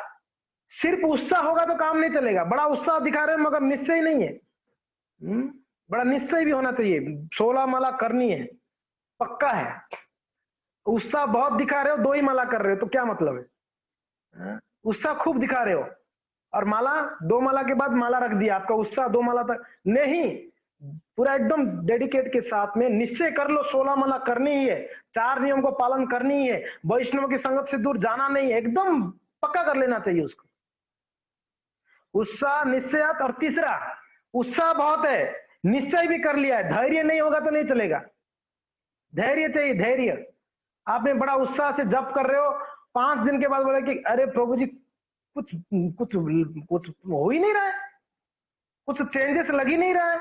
सिर्फ उत्साह होगा तो काम नहीं चलेगा, बड़ा उत्साह दिखा रहे हैं मगर निश्चय नहीं है। बड़ा निश्चय भी होना चाहिए, 16 माला करनी है, पक्का है। उत्साह बहुत दिखा रहे हो, 2 ही माला कर रहे हो तो क्या मतलब है? उत्साह खूब दिखा रहे हो और माला 2 माला के बाद माला रख दिया, आपका उत्साह 2 माला तक नहीं, पूरा एकदम डेडिकेट के साथ में निश्चय कर लो 16 माला करनी ही है, 4 नियम को पालन करनी है, वैष्णव की संगत से दूर जाना नहीं है, एकदम पक्का कर लेना चाहिए उसको। उत्साह, निश्चय और तीसरा, उत्साह बहुत है, निश्चय भी कर लिया है, धैर्य नहीं होगा तो नहीं चलेगा। धैर्य चाहिए, धैर्य। आपने बड़ा उत्साह से जप कर रहे हो, 5 दिन के बाद बोले कि अरे प्रभु जी कुछ कुछ कुछ हो ही नहीं रहा है, कुछ चेंजेस लग ही नहीं रहा है।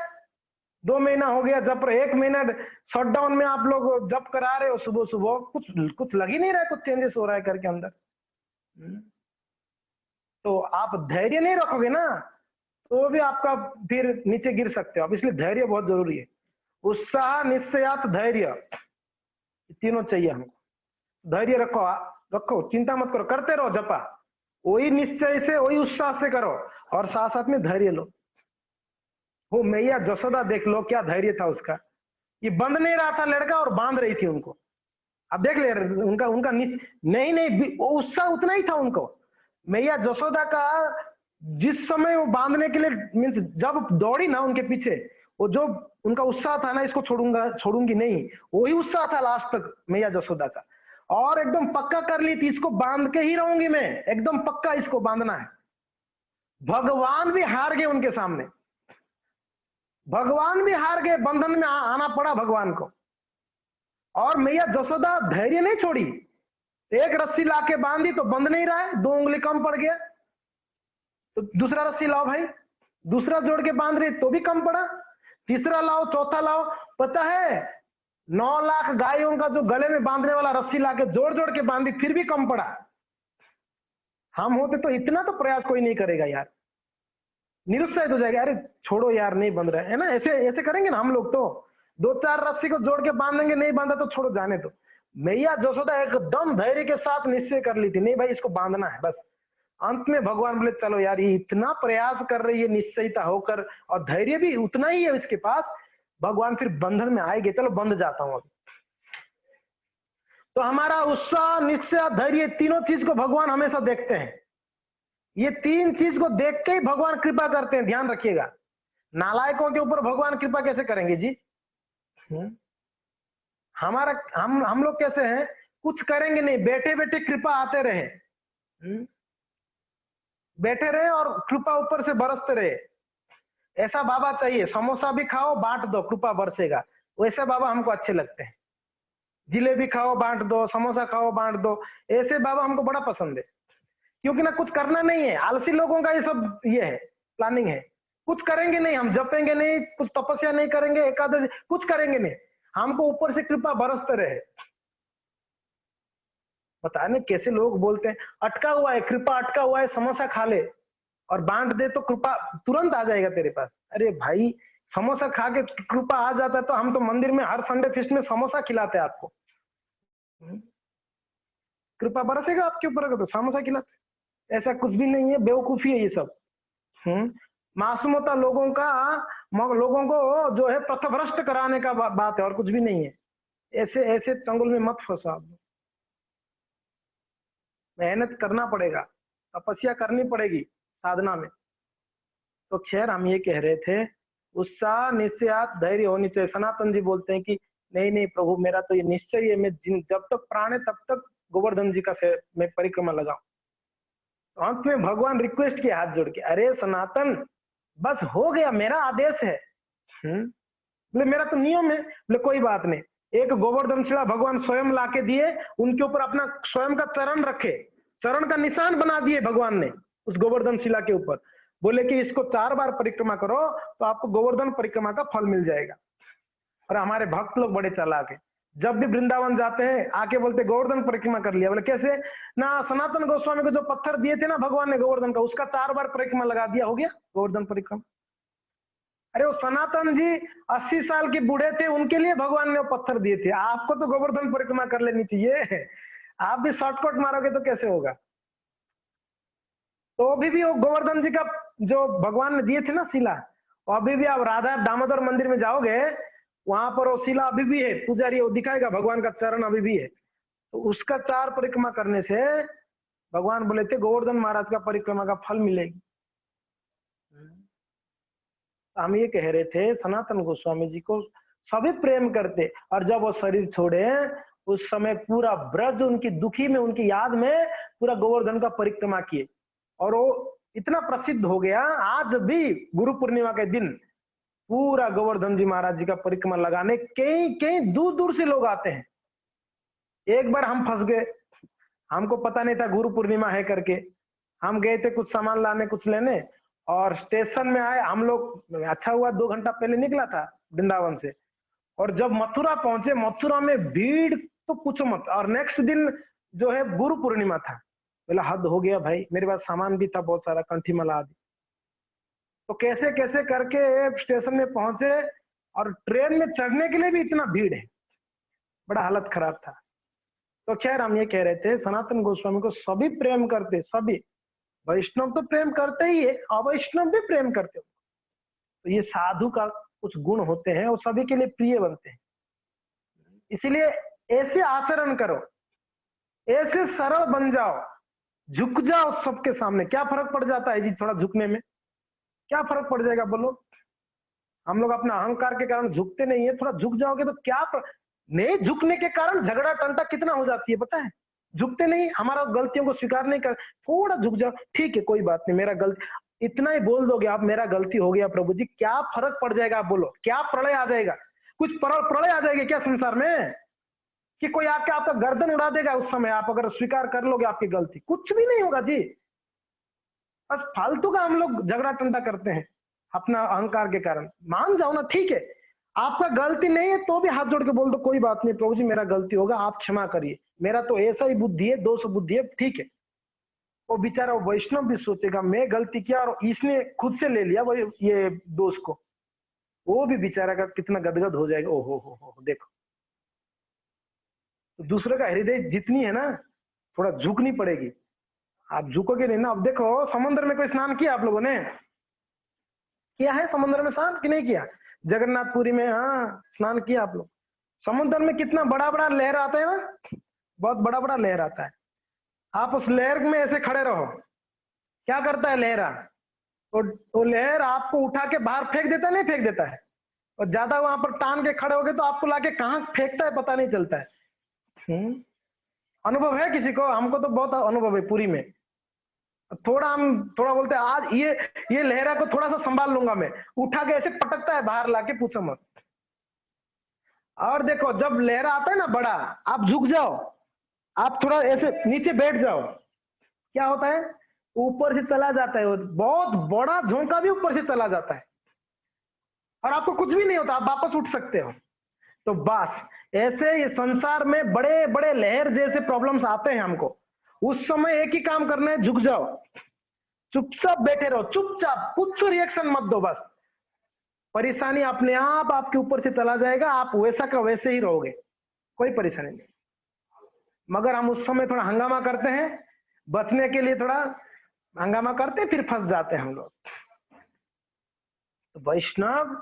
2 महीना हो गया जप रहे, 1 महीना शटडाउन में आप लोग जप करा रहे हो सुबह सुबह, कुछ लग ही नहीं रहा है, कुछ चेंजेस हो रहा है करके अंदर। तो आप धैर्य नहीं रखोगे ना तो भी आपका फिर नीचे गिर सकते हो आप, इसलिए धैर्य बहुत जरूरी है। उत्साह, निश्चयात, धैर्य, तीनों चाहिए हमको। धैर्य रखो, रखो, चिंता मत करो, करते रहो जपा, वही निश्चय से वही उत्साह से करो और साथ साथ में धैर्य लो। वो मैया जसोदा देख लो, क्या धैर्य था उसका, ये बंध नहीं रहा था लड़का और बांध रही थी उनको। अब देख ले उनका उनका नहीं वो उत्साह उतना ही था उनको। मैया जसोदा का जिस समय वो बांधने के लिए मीन्स जब दौड़ी ना उनके पीछे, वो जो उनका उत्साह था ना, इसको छोड़ूंगी नहीं, वही उत्साह था लास्ट तक मैया जसोदा का। और एकदम पक्का कर ली थी, इसको बांध के ही रहूंगी मैं, एकदम पक्का इसको बांधना है। भगवान भी हार गए उनके सामने, भगवान भी हार गए, बंधन में आना पड़ा भगवान को। और मैया जसोदा धैर्य नहीं छोड़ी, एक रस्सी लाके बांधी तो बंध नहीं रहा है, 2 उंगली कम पड़ गया, तो दूसरा रस्सी लाओ भाई, दूसरा जोड़ के बांध रही तो भी कम पड़ा, तीसरा लाओ, चौथा लाओ। पता है 9 लाख गायों का जो गले में बांधने वाला रस्सी लाके जोड़ जोड़ के बांधी फिर भी कम पड़ा। हम होते तो इतना तो प्रयास कोई नहीं करेगा यार, निरुत्साहित हो जाएगा, अरे छोड़ो यार नहीं बंध रहा है ना, ऐसे ऐसे करेंगे ना हम लोग। तो 2-4 रस्सी को जोड़ के बांधेंगे, नहीं बांधा तो छोड़ो जाने दो। मैया जसोदा एकदम धैर्य के साथ निश्चय कर ली थी, नहीं भाई इसको बांधना है बस। अंत में भगवान बोले चलो यार ये इतना प्रयास कर रही है निश्चयता होकर और धैर्य भी उतना ही है इसके पास, भगवान फिर बंधन में आएंगे, चलो बंध जाता हूं अभी। तो हमारा उत्साह, निश्चय, धैर्य, तीनों चीज को भगवान हमेशा देखते हैं। ये 3 चीज को देख के ही भगवान कृपा करते हैं, ध्यान रखिएगा। नालायकों के ऊपर भगवान कृपा कैसे करेंगे जी? हमारा हम लोग कैसे हैं, कुछ करेंगे नहीं, बैठे बैठे कृपा आते रहे, बैठे रहे और कृपा ऊपर से बरसते रहे। ऐसा बाबा चाहिए, समोसा भी खाओ बांट दो कृपा बरसेगा, वैसे बाबा हमको अच्छे लगते हैं। जिलेबी खाओ बांट दो, समोसा खाओ बांट दो, ऐसे बाबा हमको बड़ा पसंद है। क्योंकि ना कुछ करना नहीं है, आलसी लोगों का ये सब ये है, प्लानिंग है। कुछ करेंगे नहीं, हम जपेंगे नहीं, कुछ तपस्या नहीं करेंगे, एकादशी कुछ करेंगे नहीं, हमको ऊपर से कृपा बरसते रहे। पता नहीं कैसे लोग बोलते हैं अटका हुआ है, कृपा अटका हुआ है, समोसा खा ले और बांट दे तो कृपा तुरंत आ जाएगा तेरे पास। अरे भाई समोसा खा के कृपा आ जाता है तो हम तो मंदिर में हर संडे फिस्ट में समोसा खिलाते हैं आपको, कृपा बरसेगा आपके ऊपर अगर तो समोसा खिलाते। ऐसा कुछ भी नहीं है, बेवकूफी है ये सब। मासूमता लोगों का, लोगों को जो है पथभ्रष्ट कराने का बात है और कुछ भी नहीं है। ऐसे ऐसे चंगुल में मत फंसो आप। मेहनत करना पड़ेगा, तपस्या करनी पड़ेगी साधना में। तो खैर हम ये कह रहे थे उत्साह, निश्चयात, धैर्य होनी चाहिए। सनातन जी बोलते हैं कि नहीं नहीं प्रभु मेरा तो ये निश्चय है, मैं जब तक प्राण है तब तक गोवर्धन जी का मैं परिक्रमा लगाऊं। तो अंत में भगवान रिक्वेस्ट किया हाथ जोड़ के, अरे सनातन बस हो गया, मेरा आदेश है। बोले मेरा तो नियम है। बोले कोई बात नहीं, एक गोवर्धन शिला भगवान स्वयं लाके दिए, उनके ऊपर अपना स्वयं का चरण रखे, चरण का निशान बना दिए भगवान ने उस गोवर्धन शिला के ऊपर। बोले कि इसको 4 बार परिक्रमा करो तो आपको गोवर्धन परिक्रमा का फल मिल जाएगा। और हमारे भक्त लोग बड़े चालाक है, जब भी वृंदावन जाते हैं आके बोलते गोवर्धन परिक्रमा कर लिया। बोले कैसे? ना सनातन गोस्वामी को जो पत्थर दिए थे ना भगवान ने गोवर्धन का, उसका 4 बार परिक्रमा लगा दिया, हो गया गोवर्धन परिक्रमा। अरे वो सनातन जी 80 साल के बूढ़े थे, उनके लिए भगवान ने वो पत्थर दिए थे, आपको तो गोवर्धन परिक्रमा कर लेनी चाहिए। आप भी शॉर्टकट मारोगे तो कैसे होगा? तो अभी भी वो गोवर्धन जी का जो भगवान ने दिए थे ना शिला, अभी भी आप राधा दामोदर मंदिर में जाओगे, वहां पर वो शिला अभी भी है, पुजारी वो दिखाएगा भगवान का चरण अभी भी है। तो उसका 4 परिक्रमा करने से भगवान बोले थे गोवर्धन महाराज का परिक्रमा का फल मिलेगी। हम ये कह रहे थे सनातन गोस्वामी जी को सभी प्रेम करते, और जब वो शरीर छोड़े उस समय पूरा ब्रज उनकी दुखी में, उनकी याद में पूरा गोवर्धन का परिक्रमा किए, और वो इतना प्रसिद्ध हो गया। आज भी गुरु पूर्णिमा के दिन पूरा गोवर्धन जी महाराज जी का परिक्रमा लगाने कई कई दूर दूर से लोग आते हैं। एक बार हम फंस गए, हमको पता नहीं था गुरु पूर्णिमा है करके, हम गए थे कुछ सामान लाने कुछ लेने, और स्टेशन में आए हम लोग, अच्छा हुआ 2 घंटा पहले निकला था वृंदावन से, और जब मथुरा पहुंचे, मथुरा में भीड़ तो पूछो मत। और नेक्स्ट दिन जो है गुरु पूर्णिमा था, बोला हद हो गया भाई, मेरे पास सामान भी था बहुत सारा, कंठी मला आदि। तो कैसे कैसे करके स्टेशन में पहुंचे, और ट्रेन में चढ़ने के लिए भी इतना भीड़ है, बड़ा हालत खराब था। तो खैर हम ये कह रहे थे सनातन गोस्वामी को सभी प्रेम करते, सभी वैष्णव तो प्रेम करते ही है, अवैष्णव भी प्रेम करते हो। तो ये साधु का कुछ गुण होते हैं, वो सभी के लिए प्रिय बनते हैं। इसीलिए ऐसे आचरण करो, ऐसे सरल बन जाओ, झुक जाओ सबके सामने। क्या फर्क पड़ जाता है जी थोड़ा झुकने में? क्या फर्क पड़ जाएगा बोलो? हम लोग अपना अहंकार के कारण झुकते नहीं है, थोड़ा झुक जाओगे तो क्या नहीं झुकने के कारण झगड़ा टंटा कितना हो जाती है पता है? झुकते नहीं, हमारा गलतियों को स्वीकार नहीं कर, थोड़ा झुक जाओ, ठीक है कोई बात नहीं, मेरा गलती, इतना ही बोल दोगे आप, मेरा गलती हो गया प्रभु जी, क्या फर्क पड़ जाएगा? आप बोलो, क्या प्रलय आ जाएगा? कुछ प्रलय आ जाएगी क्या संसार में? कि कोई आके आपका गर्दन उड़ा देगा उस समय, आप अगर स्वीकार कर लोगे आपकी गलती? कुछ भी नहीं होगा जी। बस फालतू का हम लोग झगड़ा टंटा करते हैं अपना अहंकार के कारण। मान जाओ ना, ठीक है आपका गलती नहीं है तो भी हाथ जोड़ के बोल दो कोई बात नहीं प्रभु जी मेरा गलती होगा, आप क्षमा करिए, मेरा तो ऐसा ही बुद्धि है, दोष बुद्धि है, ठीक है। वो बेचारा वैष्णव भी सोचेगा मैं गलती किया और इसने खुद से ले लिया वो ये दोष को, वो भी बेचारा का कितना गदगद हो जाएगा। ओहो हो देखो, तो दूसरे का हृदय जितनी है ना, थोड़ा झुकनी पड़ेगी। आप झुकोगे नहीं ना। अब देखो समुद्र में कोई स्नान किया आप लोगों ने? किया है समुद्र में स्नान कि नहीं किया? जगन्नाथपुरी में हाँ स्नान किया आप लोग। समुद्र में कितना बड़ा बड़ा लहर आता है ना, बहुत बड़ा बड़ा लहर आता है। आप उस लहर में ऐसे खड़े रहो, क्या करता है लहरा? तो लहर आपको उठा के बाहर फेंक देता है, नहीं फेंक देता है? और ज्यादा वहां पर टान के खड़े हो गए तो आपको लाके कहाँ फेंकता है पता नहीं चलता है। अनुभव है किसी को? हमको तो बहुत अनुभव है पूरी में। हम थोड़ा बोलते हैं आज ये लहरा को थोड़ा सा संभाल लूंगा मैं, उठा के ऐसे पटकता है बाहर लाके, पूछो मत। और देखो जब लहरा आता है ना बड़ा, आप झुक जाओ, आप थोड़ा ऐसे नीचे बैठ जाओ, क्या होता है? ऊपर से चला जाता है, बहुत बड़ा झोंका भी ऊपर से चला जाता है और आपको कुछ भी नहीं होता, आप वापस उठ सकते हो। तो बस ऐसे ये संसार में बड़े बड़े लहर जैसे प्रॉब्लम्स आते हैं हमको, उस समय एक ही काम करना है, झुक जाओ, चुपचाप बैठे रहो, चुपचाप, कुछ रिएक्शन मत दो, बस परेशानी अपने आप आपके ऊपर से चला जाएगा, आप वैसा का वैसे ही रहोगे, कोई परेशानी नहीं। मगर हम उस समय थोड़ा हंगामा करते हैं, बचने के लिए थोड़ा हंगामा करते फिर फंस जाते हैं हम लोग। तो वैष्णव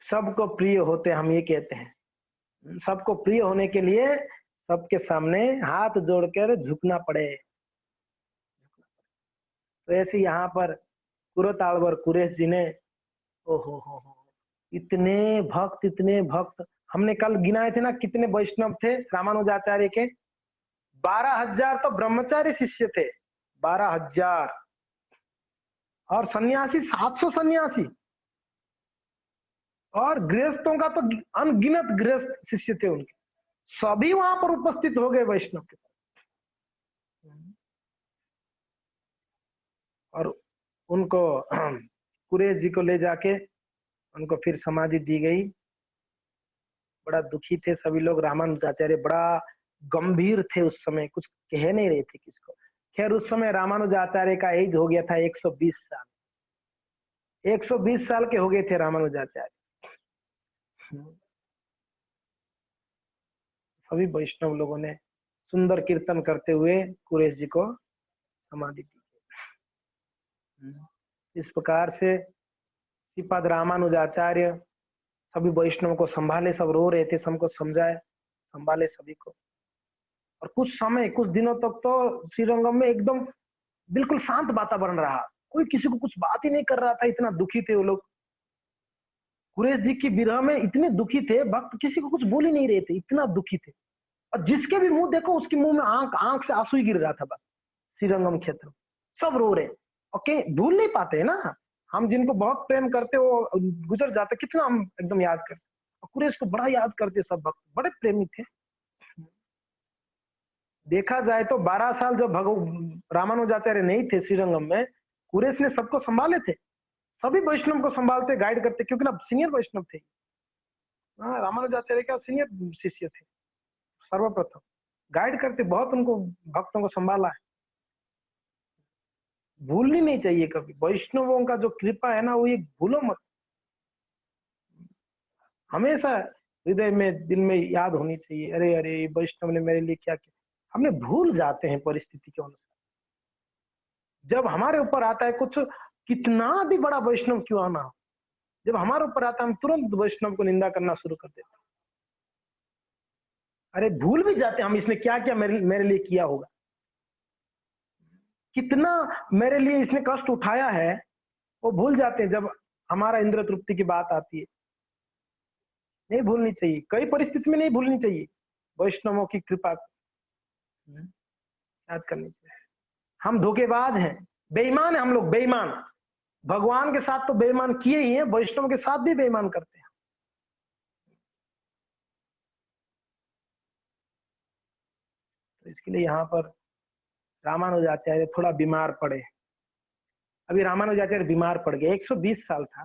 सबको प्रिय होते, हम ये कहते हैं सबको प्रिय होने के लिए सबके सामने हाथ जोड़कर झुकना पड़े। तो ऐसे यहाँ पर कुरतालवर कुरेश जी ने, ओहो हो, इतने भक्त हमने कल गिनाए थे ना कितने वैष्णव थे रामानुजाचार्य के? 12,000 तो ब्रह्मचारी शिष्य थे, 12,000, और सन्यासी 700 सन्यासी। और गृहस्थों का तो अनगिनत गृहस्थ शिष्य थे उनके, सभी वहां पर उपस्थित हो गए वैष्णव के पास। और उनको कुरेश जी को ले जाके उनको फिर समाधि दी गई। बड़ा दुखी थे सभी लोग। रामानुजाचार्य बड़ा गंभीर थे उस समय, कुछ कह नहीं रहे थे किसको। खैर उस समय रामानुजाचार्य का एज हो गया था 120 साल। 120 साल के हो गए थे रामानुजाचार्य। सभी वैष्णव लोगों ने सुंदर कीर्तन करते हुए कुरेश जी को समाधि दी। इस प्रकार से श्रीपाद रामानुजाचार्य सभी वैष्णव को संभाले, सब रो रहे थे, सबको समझाए, संभाले सभी को। और कुछ समय, कुछ दिनों तक तो श्रीरंगम में एकदम बिल्कुल शांत वातावरण रहा, कोई किसी को कुछ बात ही नहीं कर रहा था, इतना दुखी थे वो लोग। कुरेश जी की विरह में इतने दुखी थे, भक्त किसी को कुछ बोल ही नहीं रहे थे, इतना दुखी थे। और जिसके भी मुंह देखो उसके मुंह में आंख से आंसू ही गिर रहा था बस। श्रीरंगम क्षेत्र सब रो रहे। ओके, भूल नहीं पाते है ना, हम जिनको बहुत प्रेम करते वो गुजर जाते, कितना हम एकदम याद करते। कुरेश को बड़ा याद करते सब भक्त, बड़े प्रेमी थे। देखा जाए तो 12 साल जब रामानुजाचार्य नहीं थे श्रीरंगम में, कुरेश ने सबको संभाले थे, सभी वैष्णव को संभालते, गाइड करते, क्योंकि ना सीनियर वैष्णव थे। रामानुजाचार्य का सीनियर शिष्य थे, सर्वप्रथम गाइड करते, बहुत उनको भक्तों को संभाला है। भूलनी नहीं चाहिए कभी, वैष्णवों का जो कृपा है ना, वो ये भूलो मत, हमेशा हृदय में, दिल में याद होनी चाहिए। अरे अरे वैष्णव ने मेरे लिए क्या किया। हमने भूल जाते हैं परिस्थिति के अनुसार। जब हमारे ऊपर आता है कुछ, कितना भी बड़ा वैष्णव क्यों आना हो, जब हमारे ऊपर आता है हम तुरंत वैष्णव को निंदा करना शुरू कर देते हैं। अरे भूल भी जाते हैं हम, इसने क्या क्या मेरे लिए किया होगा, कितना मेरे लिए इसने कष्ट उठाया है, वो भूल जाते हैं जब हमारा इंद्र तृप्ति की बात आती है। नहीं भूलनी चाहिए, कई परिस्थिति में नहीं भूलनी चाहिए, वैष्णवों की कृपा याद करनी चाहिए। हम धोखेबाज हैं, बेईमान है हम लोग, बेईमान। भगवान के साथ तो बेईमान किए ही हैं, वैष्णव के साथ भी बेईमान करते हैं। तो इसके लिए यहाँ पर रामानुजाचार्य थोड़ा बीमार पड़े। अभी रामानुजाचार्य बीमार पड़ गए, 120 साल था,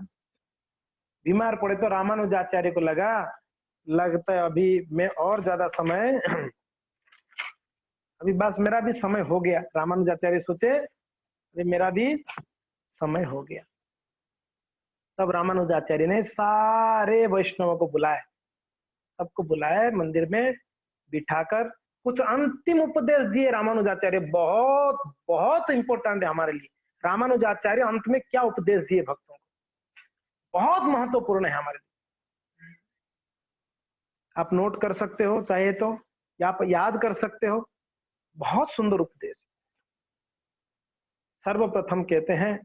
बीमार पड़े तो रामानुजाचार्य को लगता है अभी मैं और ज्यादा समय अभी बस मेरा भी समय हो गया। रामानुजाचार्य सोचे अरे मेरा भी समय हो गया। तब रामानुजाचार्य ने सारे वैष्णवों को बुलाया, सबको बुलाया, मंदिर में बिठाकर कुछ अंतिम उपदेश दिए रामानुजाचार्य। बहुत बहुत इंपॉर्टेंट है हमारे लिए, रामानुजाचार्य अंत में क्या उपदेश दिए भक्तों को, बहुत महत्वपूर्ण है हमारे लिए। आप नोट कर सकते हो चाहे तो, या आप याद कर सकते हो, बहुत सुंदर उपदेश। सर्वप्रथम कहते हैं,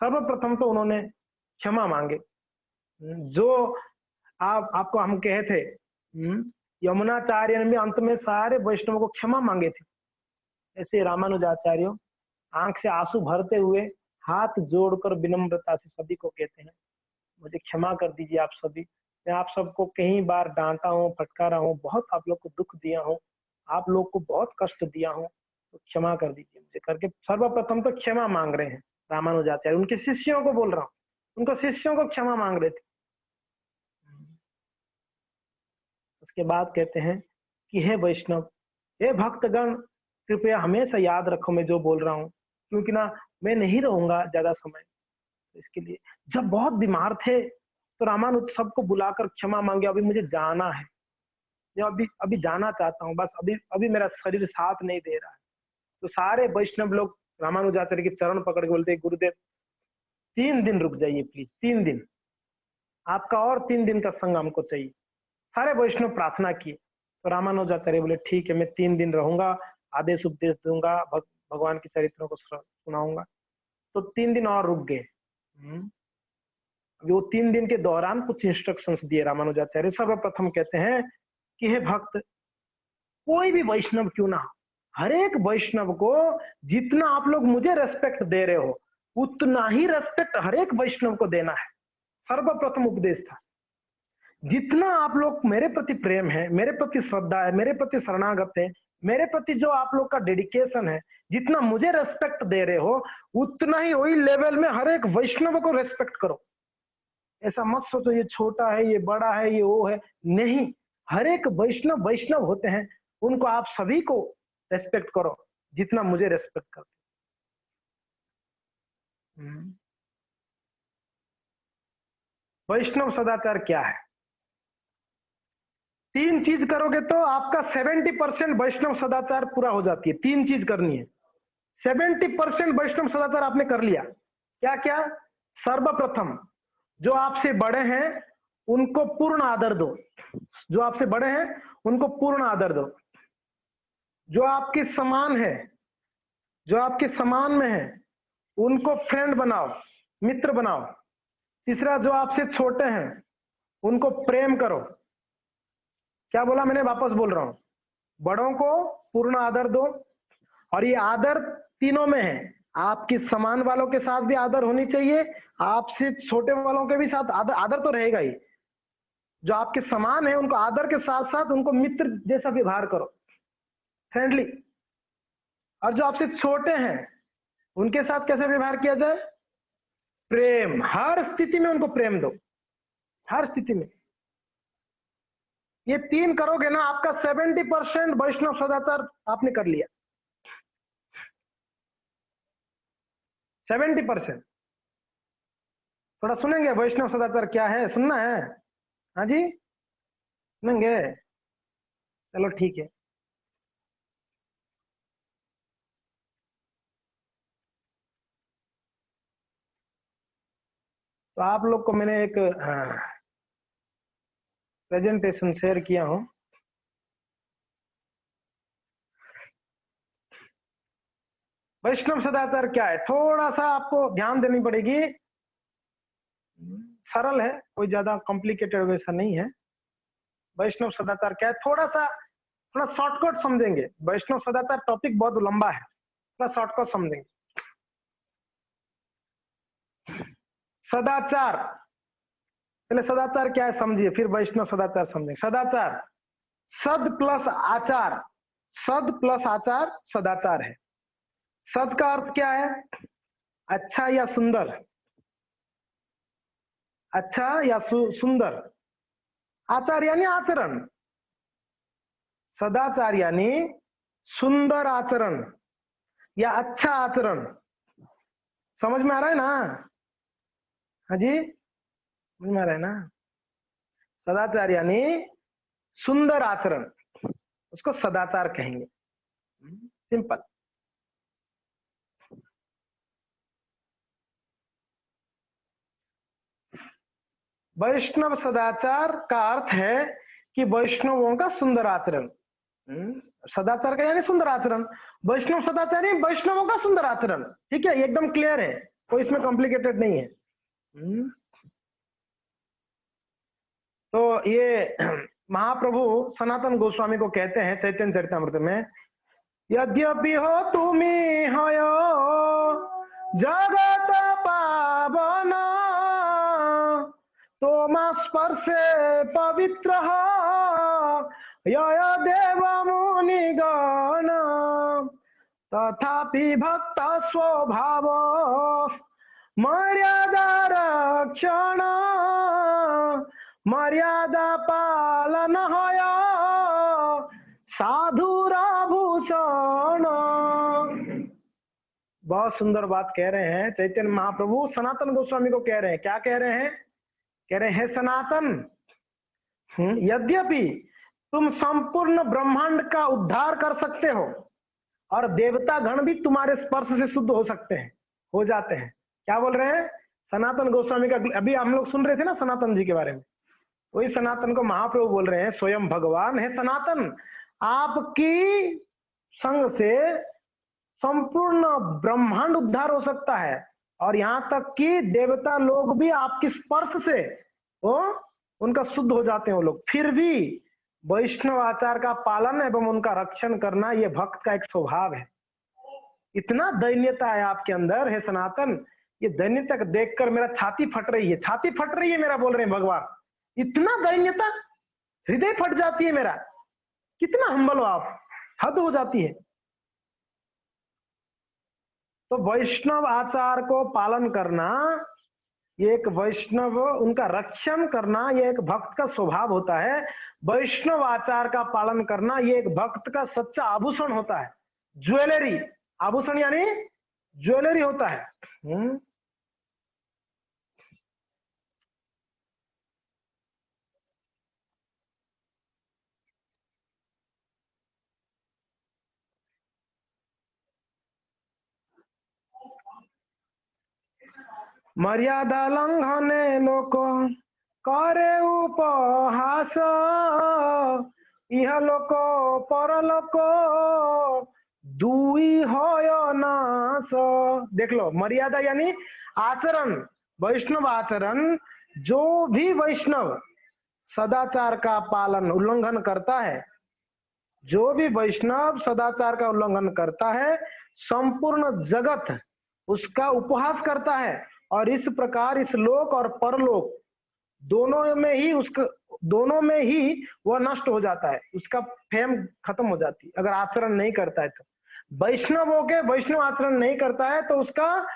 सर्वप्रथम तो उन्होंने क्षमा मांगे। जो आपको हम कहे थे, यमुनाचार्य ने भी अंत में सारे वैष्णवों को क्षमा मांगे थे। ऐसे रामानुजाचार्य आंख से आंसू भरते हुए हाथ जोड़कर विनम्रता से सभी को कहते हैं मुझे क्षमा कर दीजिए आप सभी, मैं आप सबको कई बार डांटा हूँ, फटकारा हूँ, बहुत आप लोग को दुख दिया हूँ, आप लोग को बहुत कष्ट दिया हूँ, तो क्षमा कर दीजिए मुझे करके सर्वप्रथम तो क्षमा मांग रहे हैं रामानुजाचार्य। उनके शिष्यों को बोल रहा हूँ, उनको शिष्यों को क्षमा मांग रहे थे। उसके बाद कहते हैं कि हे वैष्णव, हे भक्तगण, कृपया हमेशा याद रखो मैं जो बोल रहा हूँ, क्योंकि ना मैं नहीं रहूंगा ज्यादा समय। तो इसके लिए जब बहुत बीमार थे तो रामानुज सबको बुलाकर क्षमा मांगे, अभी मुझे जाना है, मैं अभी अभी जाना चाहता हूँ, बस अभी अभी मेरा शरीर साथ नहीं दे रहा है। तो सारे वैष्णव लोग रामानुजाचार्य के चरण पकड़ के बोलते गुरुदेव 3 दिन रुक जाइए प्लीज, 3 दिन आपका और 3 दिन का संग हमको चाहिए। सारे वैष्णव प्रार्थना किए तो रामानुजाचार्य बोले ठीक है मैं 3 दिन रहूंगा, आदेश उपदेश दूंगा, भगवान के चरित्रों को सुनाऊंगा। तो 3 दिन और रुक गए। वो 3 दिन के दौरान कुछ इंस्ट्रक्शंस दिए रामानुजाचार्य। सर्वप्रथम कहते हैं कि हे भक्त, कोई भी वैष्णव क्यों ना हो, हर एक वैष्णव को जितना आप लोग मुझे रेस्पेक्ट दे रहे हो उतना ही रेस्पेक्ट हर एक वैष्णव को देना है। सर्वप्रथम उपदेश था। जितना आप लोग मेरे प्रति प्रेम है, मेरे प्रति श्रद्धा है, मेरे प्रति शरणागत है, मेरे प्रति जो आप लोग का डेडिकेशन है, जितना मुझे रेस्पेक्ट दे रहे हो, उतना ही वही लेवल में हर एक वैष्णव को रेस्पेक्ट करो। ऐसा मत सोचो ये छोटा है, ये बड़ा है, ये वो है, नहीं। हर एक वैष्णव वैष्णव होते हैं, उनको आप सभी को रेस्पेक्ट करो जितना मुझे रेस्पेक्ट करते। वैष्णव सदाचार क्या है? 3 चीज करोगे तो आपका 70% वैष्णव सदाचार पूरा हो जाती है। 3 चीज करनी है, 70% वैष्णव सदाचार आपने कर लिया। क्या क्या? सर्वप्रथम, जो आपसे बड़े हैं उनको पूर्ण आदर दो। जो आपसे बड़े हैं उनको पूर्ण आदर दो। जो आपके समान है, जो आपके समान में है, उनको फ्रेंड बनाओ, मित्र बनाओ। तीसरा, जो आपसे छोटे हैं उनको प्रेम करो। क्या बोला मैंने? वापस बोल रहा हूं, बड़ों को पूर्ण आदर दो। और ये आदर तीनों में है, आपके समान वालों के साथ भी आदर होनी चाहिए, आपसे छोटे वालों के भी साथ आदर तो रहेगा ही। जो आपके समान है उनको आदर के साथ साथ उनको मित्र जैसा व्यवहार करो, फ्रेंडली। और जो आपसे छोटे हैं उनके साथ कैसे व्यवहार किया जाए? प्रेम। हर स्थिति में उनको प्रेम दो, हर स्थिति में। ये 3 करोगे ना, आपका 70% वैष्णव सदाचार आपने कर लिया। 70%। थोड़ा सुनेंगे वैष्णव सदाचार क्या है? सुनना है? हाँ जी, सुनेंगे? चलो ठीक है। तो आप लोग को मैंने एक प्रेजेंटेशन शेयर किया हूं। वैष्णव सदाचार क्या है, थोड़ा सा आपको ध्यान देनी पड़ेगी। सरल है, कोई ज्यादा कॉम्प्लिकेटेड वैसा नहीं है। वैष्णव सदाचार क्या है, थोड़ा शॉर्टकट समझेंगे। वैष्णव सदाचार टॉपिक बहुत लंबा है, थोड़ा शॉर्टकट समझेंगे। सदाचार, पहले सदाचार क्या है समझिए, फिर वैष्णव सदाचार समझेंगे। सदाचार सद प्लस आचार, सद प्लस आचार सदाचार है। सद का अर्थ क्या है? अच्छा या सुंदर, अच्छा या सुंदर। आचार यानी आचरण, सदाचार यानी सुंदर आचरण या अच्छा आचरण। समझ में आ रहा है ना? हाँ जी, समझ में आ रहा है ना? सदाचार यानी सुंदर आचरण, उसको सदाचार कहेंगे। सिंपल। वैष्णव सदाचार का अर्थ है कि वैष्णवों का सुंदर आचरण। सदाचार का यानी सुंदर आचरण, वैष्णव सदाचार यानी वैष्णवों का सुंदर आचरण। ठीक है, एकदम क्लियर है, कोई इसमें कॉम्प्लिकेटेड नहीं है। तो ये महाप्रभु सनातन गोस्वामी को कहते हैं चैतन्य चरितामृत में, यद्यपि हो तुम्ही हयो जगत पावन, तोमा स्पर्शे पवित्र यय देव मुनिगण, तथापि भक्त स्वभाव मर्यादा रक्षण, मर्यादा पालन हय साधुर भूषण। बहुत सुंदर बात कह रहे हैं चैतन्य महाप्रभु सनातन गोस्वामी को कह रहे हैं। क्या कह रहे हैं? कह रहे हैं सनातन, यद्यपि तुम संपूर्ण ब्रह्मांड का उद्धार कर सकते हो और देवता गण भी तुम्हारे स्पर्श से शुद्ध हो सकते हैं, हो जाते हैं। क्या बोल रहे हैं? सनातन गोस्वामी का अभी हम लोग सुन रहे थे ना सनातन जी के बारे में, वही सनातन को महाप्रभु बोल रहे हैं, स्वयं भगवान है सनातन, आपकी संग से संपूर्ण ब्रह्मांड उद्धार हो सकता है और यहां तक कि देवता लोग भी आपकी स्पर्श से वो उनका शुद्ध हो जाते हैं वो लोग। फिर भी वैष्णव आचार का पालन एवं उनका रक्षण करना ये भक्त का एक स्वभाव है। इतना दैन्यता है आपके अंदर है सनातन, ये दैन्यता देखकर मेरा छाती फट रही है, छाती फट रही है मेरा, बोल रहे हैं भगवान। इतना दैन्यता, हृदय फट जाती है मेरा। कितना हम्बल हो आप, हद हो जाती है। तो वैष्णव आचार को पालन करना, ये एक वैष्णव, उनका रक्षण करना, ये एक भक्त का स्वभाव होता है। वैष्णव आचार का पालन करना ये एक भक्त का सच्चा आभूषण होता है, ज्वेलरी। आभूषण यानी ज्वेलरी होता है। मर्यादा लंघने लोक करे उपहास, इह लोक परलोक दुई होय नाश। देख लो, मर्यादा यानी आचरण, वैष्णव आचरण। जो भी वैष्णव सदाचार का पालन उल्लंघन करता है, जो भी वैष्णव सदाचार का उल्लंघन करता है, संपूर्ण जगत उसका उपहास करता है। और इस प्रकार इस लोक और परलोक दोनों में ही वह नष्ट हो जाता है, उसका फेम खत्म हो जाती है अगर आचरण नहीं करता है तो। वैष्णव होके वैष्णव आचरण नहीं करता है तो उसका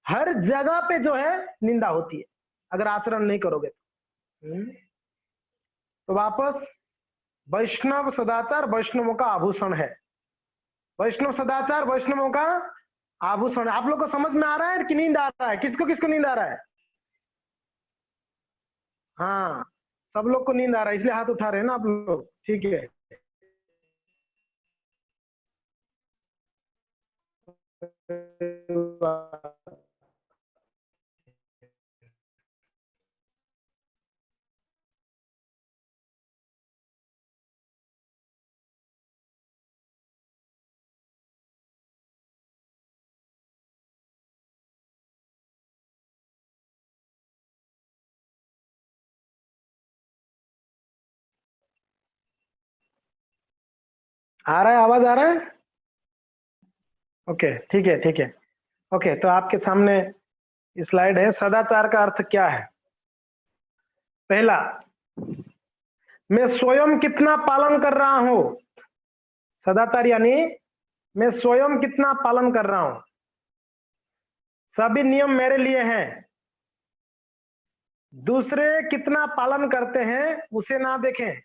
हर जगह पे जो है निंदा होती है, अगर आचरण नहीं करोगे तो। वापस, वैष्णव सदाचार वैष्णवों का आभूषण है। वैष्णव सदाचार वैष्णवों का आभूषण। आप लोग को समझ में आ रहा है कि नींद आ रहा है? किसको किसको नींद आ रहा है? हाँ, सब लोग को नींद आ रहा है, इसलिए हाथ उठा रहे हैं ना आप लोग। ठीक है, आ रहा है, आवाज आ रहा है? ओके, ठीक है, ठीक है। ओके, तो आपके सामने स्लाइड है। सदाचार का अर्थ क्या है? पहला, मैं स्वयं कितना पालन कर रहा हूं। सदाचार यानी मैं स्वयं कितना पालन कर रहा हूं। सभी नियम मेरे लिए हैं, दूसरे कितना पालन करते हैं उसे ना देखें,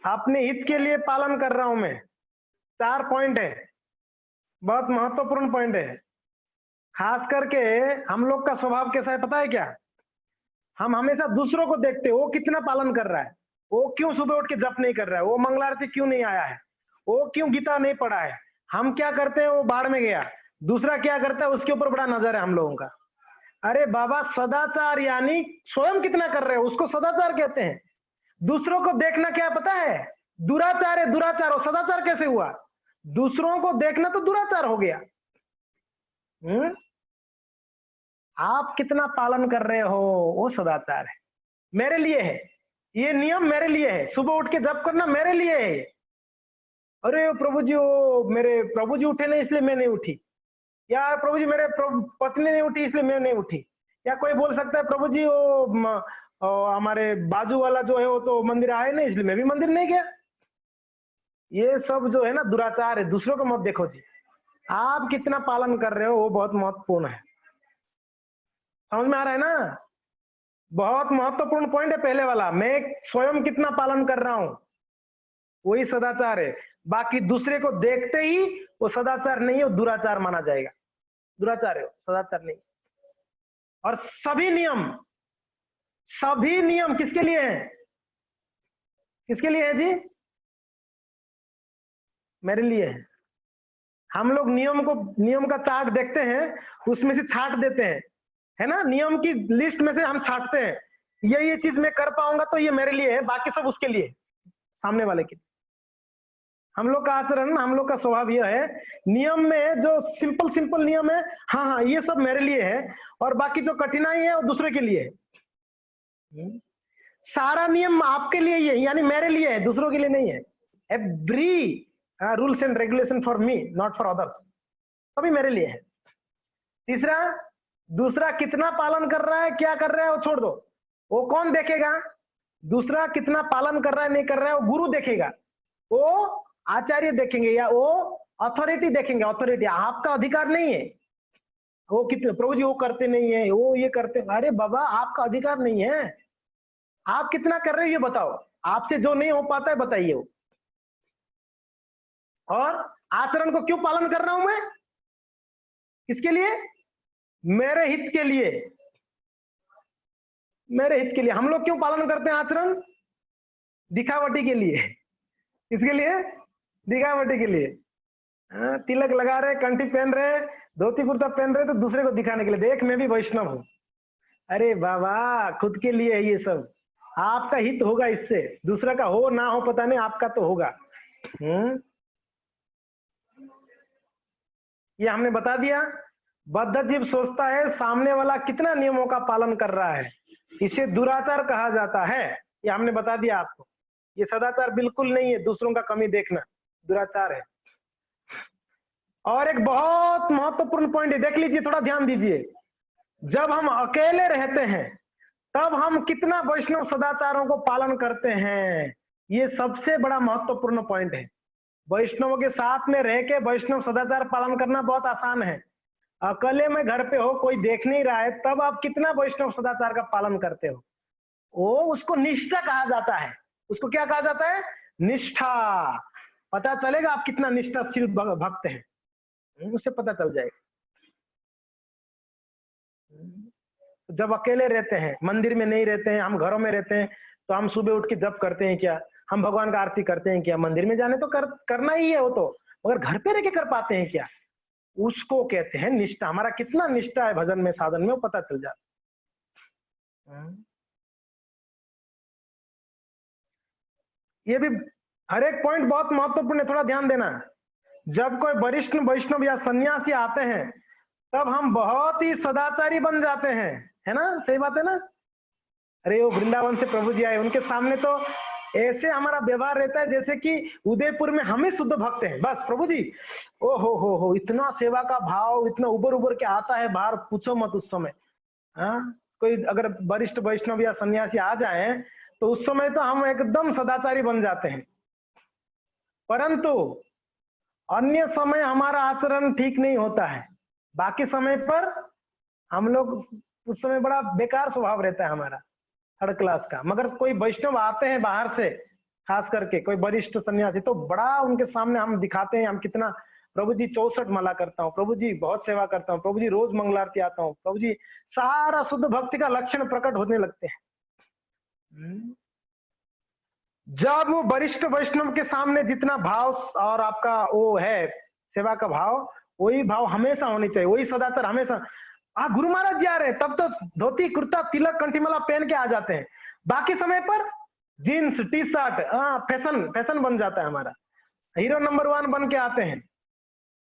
अपने हित के लिए पालन कर रहा हूं मैं। 4 पॉइंट है, बहुत महत्वपूर्ण पॉइंट है। खास करके हम लोग का स्वभाव कैसा है पता है क्या? हम हमेशा दूसरों को देखते हैं, वो कितना पालन कर रहा है, वो क्यों सुबह उठ के जप नहीं कर रहा है, वो मंगलारती क्यों नहीं आया है, वो क्यों गीता नहीं पढ़ा है। हम क्या करते हैं, वो बाढ़ में गया, दूसरा क्या करता है उसके ऊपर बड़ा नजर है हम लोगों का। अरे बाबा, सदाचार यानी स्वयं कितना कर रहे हो उसको सदाचार कहते हैं। दूसरों को देखना क्या पता है? दुराचार है, दुराचार। और सदाचार कैसे हुआ? दूसरों को देखना तो दुराचार हो गया। आप कितना पालन कर रहे हो वो सदाचार है, मेरे लिए है। ये नियम मेरे लिए है, सुबह उठ के जप करना मेरे लिए है। अरे प्रभु जी, वो मेरे प्रभु जी उठे नहीं इसलिए मैं नहीं उठी, या प्रभु जी मेरे पत्नी नहीं उठी इसलिए मैं नहीं उठी। या कोई बोल सकता है प्रभु जी वो हमारे बाजू वाला जो है वो तो मंदिर आए नहीं इसलिए मैं भी मंदिर नहीं गया। ये सब जो है ना दुराचार है। दूसरों को मत देखो जी, आप कितना पालन कर रहे हो वो बहुत महत्वपूर्ण है। समझ में आ रहा है ना? बहुत महत्वपूर्ण पॉइंट है पहले वाला, मैं स्वयं कितना पालन कर रहा हूं, वही सदाचार है। बाकी दूसरे को देखते ही वो सदाचार नहीं है, वो दुराचार माना जाएगा। दुराचार है, सदाचार नहीं। और सभी नियम किसके लिए हैं? किसके लिए है जी? मेरे लिए है। हम लोग नियम का चार्ट देखते हैं, उसमें से छांट देते हैं, है ना? नियम की लिस्ट में से हम छांटते हैं, ये चीज मैं कर पाऊंगा तो ये मेरे लिए है, बाकी सब उसके लिए, सामने वाले के। हम लोग का आचरण, हम लोग का स्वभाव यह है, नियम में जो सिंपल नियम है, हाँ हाँ ये सब मेरे लिए है, और बाकी जो कठिनाई है वो दूसरे के लिए है। सारा नियम आपके लिए ही है, यानी मेरे लिए है, दूसरों के लिए नहीं है। Every rules and regulation for me, not for others, सभी मेरे लिए है। तीसरा, दूसरा कितना पालन कर रहा है, क्या कर रहा है वो छोड़ दो, वो कौन देखेगा? दूसरा कितना पालन कर रहा है नहीं कर रहा है वो गुरु देखेगा, वो आचार्य देखेंगे, या वो अथॉरिटी देखेंगे। अथॉरिटी आपका अधिकार नहीं है। वो कितने प्रभु जी वो करते नहीं है, वो ये करते, अरे बाबा आपका अधिकार नहीं है। आप कितना कर रहे हो ये बताओ, आपसे जो नहीं हो पाता है बताइए वो। और आचरण को क्यों पालन कर रहा हूं मैं? किसके लिए? मेरे हित के लिए, मेरे हित के लिए। हम लोग क्यों पालन करते हैं आचरण? दिखावटी के लिए। किसके लिए? दिखावटी के लिए। तिलक लगा रहे, कंठी पहन रहे, धोती कुर्ता पहन रहे तो दूसरे को दिखाने के लिए, देख मैं भी वैष्णव हूं। अरे बाबा खुद के लिए है ये सब। आपका हित होगा इससे, दूसरा का हो ना हो पता नहीं, आपका तो होगा। ये हमने बता दिया। बद्ध जीव सोचता है सामने वाला कितना नियमों का पालन कर रहा है, इसे दुराचार कहा जाता है। ये हमने बता दिया आपको। ये सदाचार बिल्कुल नहीं है, दूसरों का कमी देखना दुराचार है। और एक बहुत महत्वपूर्ण पॉइंट है, देख लीजिए, थोड़ा ध्यान दीजिए। जब हम अकेले रहते हैं तब हम कितना वैष्णव सदाचारों को पालन करते हैं, ये सबसे बड़ा महत्वपूर्ण पॉइंट है। वैष्णवों के साथ में रह के वैष्णव सदाचार पालन करना बहुत आसान है। अकेले में घर पे हो, कोई देख नहीं रहा है, तब आप कितना वैष्णव सदाचार का पालन करते हो। वो उसको निष्ठा कहा जाता है। उसको क्या कहा जाता है? निष्ठा। पता चलेगा आप कितना निष्ठाशील भक्त हैं, उससे पता चल जाएगा। जब अकेले रहते हैं, मंदिर में नहीं रहते हैं, हम घरों में रहते हैं, तो हम सुबह उठ के जप करते हैं क्या? हम भगवान का आरती करते हैं क्या? मंदिर में जाने तो करना ही है वो तो, मगर घर पे रह के कर पाते हैं क्या? उसको कहते हैं निष्ठा। हमारा कितना निष्ठा है भजन में, साधन में, वो पता चल जाता। ये भी हर एक पॉइंट बहुत महत्वपूर्ण है, थोड़ा ध्यान देना। जब कोई वरिष्ठ वैष्णव या सन्यासी आते हैं तब हम बहुत ही सदाचारी बन जाते हैं, है ना? सही बात है ना? अरे वो वृंदावन से प्रभु जी आए, उनके सामने तो ऐसे हमारा व्यवहार रहता है जैसे कि उदयपुर में हमें शुद्ध भक्त हैं। बस प्रभु जी, ओ हो, इतना सेवा का भाव इतना उबर उबर के आता है बाहर, पूछो मत उस समय। कोई अगर वरिष्ठ वैष्णव या सन्यासी आ जाए तो उस समय तो हम एकदम सदाचारी बन जाते हैं। परंतु अन्य समय हमारा आचरण ठीक नहीं होता है, बाकी समय पर हम लोग, उस समय बड़ा बेकार स्वभाव रहता है हमारा, थर्ड क्लास का। मगर कोई वैष्णव आते हैं बाहर से, खास करके कोई वरिष्ठ सन्यासी, तो बड़ा उनके सामने हम दिखाते हैं हम कितना, प्रभु जी 64 माला करता हूँ, प्रभु जी बहुत सेवा करता हूँ, प्रभु जी रोज मंगलारती आता हूँ, प्रभु जी, सारा शुद्ध भक्ति का लक्षण प्रकट होने लगते हैं। जब वो वरिष्ठ वैष्णव के सामने जितना भाव और आपका वो है सेवा का भाव, वही भाव हमेशा होनी चाहिए, वही सदाचार हमेशा। गुरु महाराज जी आ रहे हैं तब तो धोती कुर्ता तिलक कंठीमाला पहन के आ जाते हैं, बाकी समय पर जीन्स टी शर्ट, फैशन बन जाता है हमारा। हीरो नंबर 1 बन के आते हैं,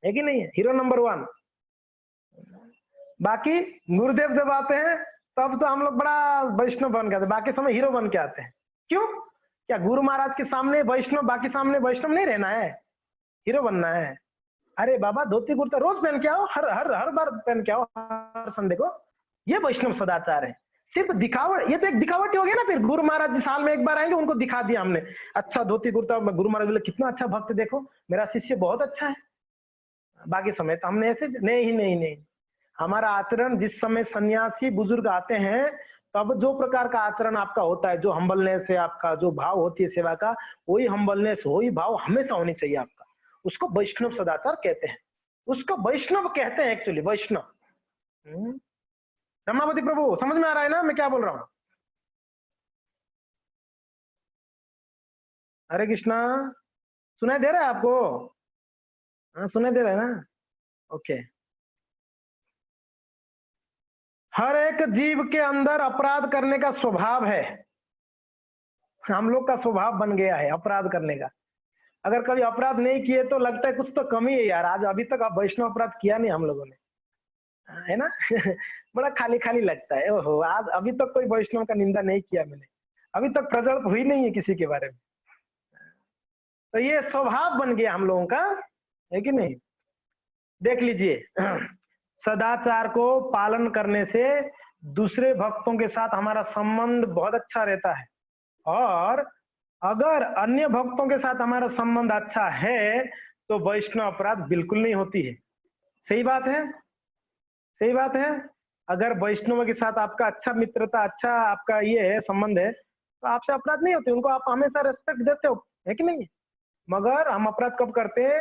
है कि नहीं है? Hero number 1। बाकी गुरुदेव जब आते हैं तब तो हम लोग बड़ा वैष्णव बन गए, बाकी समय हीरो बन के आते हैं। क्यों? क्या गुरु महाराज के सामने वैष्णव, बाकी सामने वैष्णव नहीं रहना है, हीरो बनना है? अरे बाबा धोती कुर्ता रोज पहन के आओ, हर बार पहन के आओ, हर संडे को। ये वैष्णव सदाचार है। सिर्फ दिखावट, ये तो एक दिखावट ही हो गया ना। फिर गुरु महाराज जी साल में एक बार आएंगे, उनको दिखा दिया हमने, अच्छा धोती कुर्ता, गुरु महाराज बोले कितना अच्छा भक्त, देखो मेरा शिष्य बहुत अच्छा है। बाकी समय तो हमने ऐसे नहीं। हमारा आचरण, जिस समय सन्यासी बुजुर्ग आते हैं तब जो प्रकार का आचरण आपका होता है, जो हम्बलनेस है आपका, जो भाव होती है सेवा का, वही हम्बलनेस, वही भाव हमेशा होनी चाहिए आपका। उसको वैष्णव सदाचार कहते हैं, उसको वैष्णव कहते हैं एक्चुअली, वैष्णव। रमापति प्रभु समझ में आ रहा है ना मैं क्या बोल रहा हूँ? हरे कृष्णा, सुनाई दे रहा है आपको? हाँ सुनाई दे रहा है ना? ओके। हर एक जीव के अंदर अपराध करने का स्वभाव है, हम लोग का स्वभाव बन गया है अपराध करने का। अगर कभी अपराध नहीं किए तो लगता है कुछ तो कमी है यार, आज अभी तक वैष्णव अपराध किया नहीं हम लोगों ने, है ना? बड़ा खाली खाली लगता है, ओहो आज अभी तक कोई वैष्णव का निंदा नहीं किया मैंने, अभी तक प्रज्वलित हुई नहीं है किसी के बारे में। तो ये स्वभाव बन गया हम लोगों का, है कि नहीं? देख लीजिए, सदाचार को पालन करने से दूसरे भक्तों के साथ हमारा संबंध बहुत अच्छा रहता है, और अगर अन्य भक्तों के साथ हमारा संबंध अच्छा है तो वैष्णव अपराध बिल्कुल नहीं होती है। सही बात है, सही बात है। अगर वैष्णव के साथ आपका अच्छा मित्रता, अच्छा आपका ये है संबंध है, तो आपसे अपराध नहीं होते, उनको आप हमेशा रेस्पेक्ट देते हो, है कि नहीं? मगर हम अपराध कब करते हैं?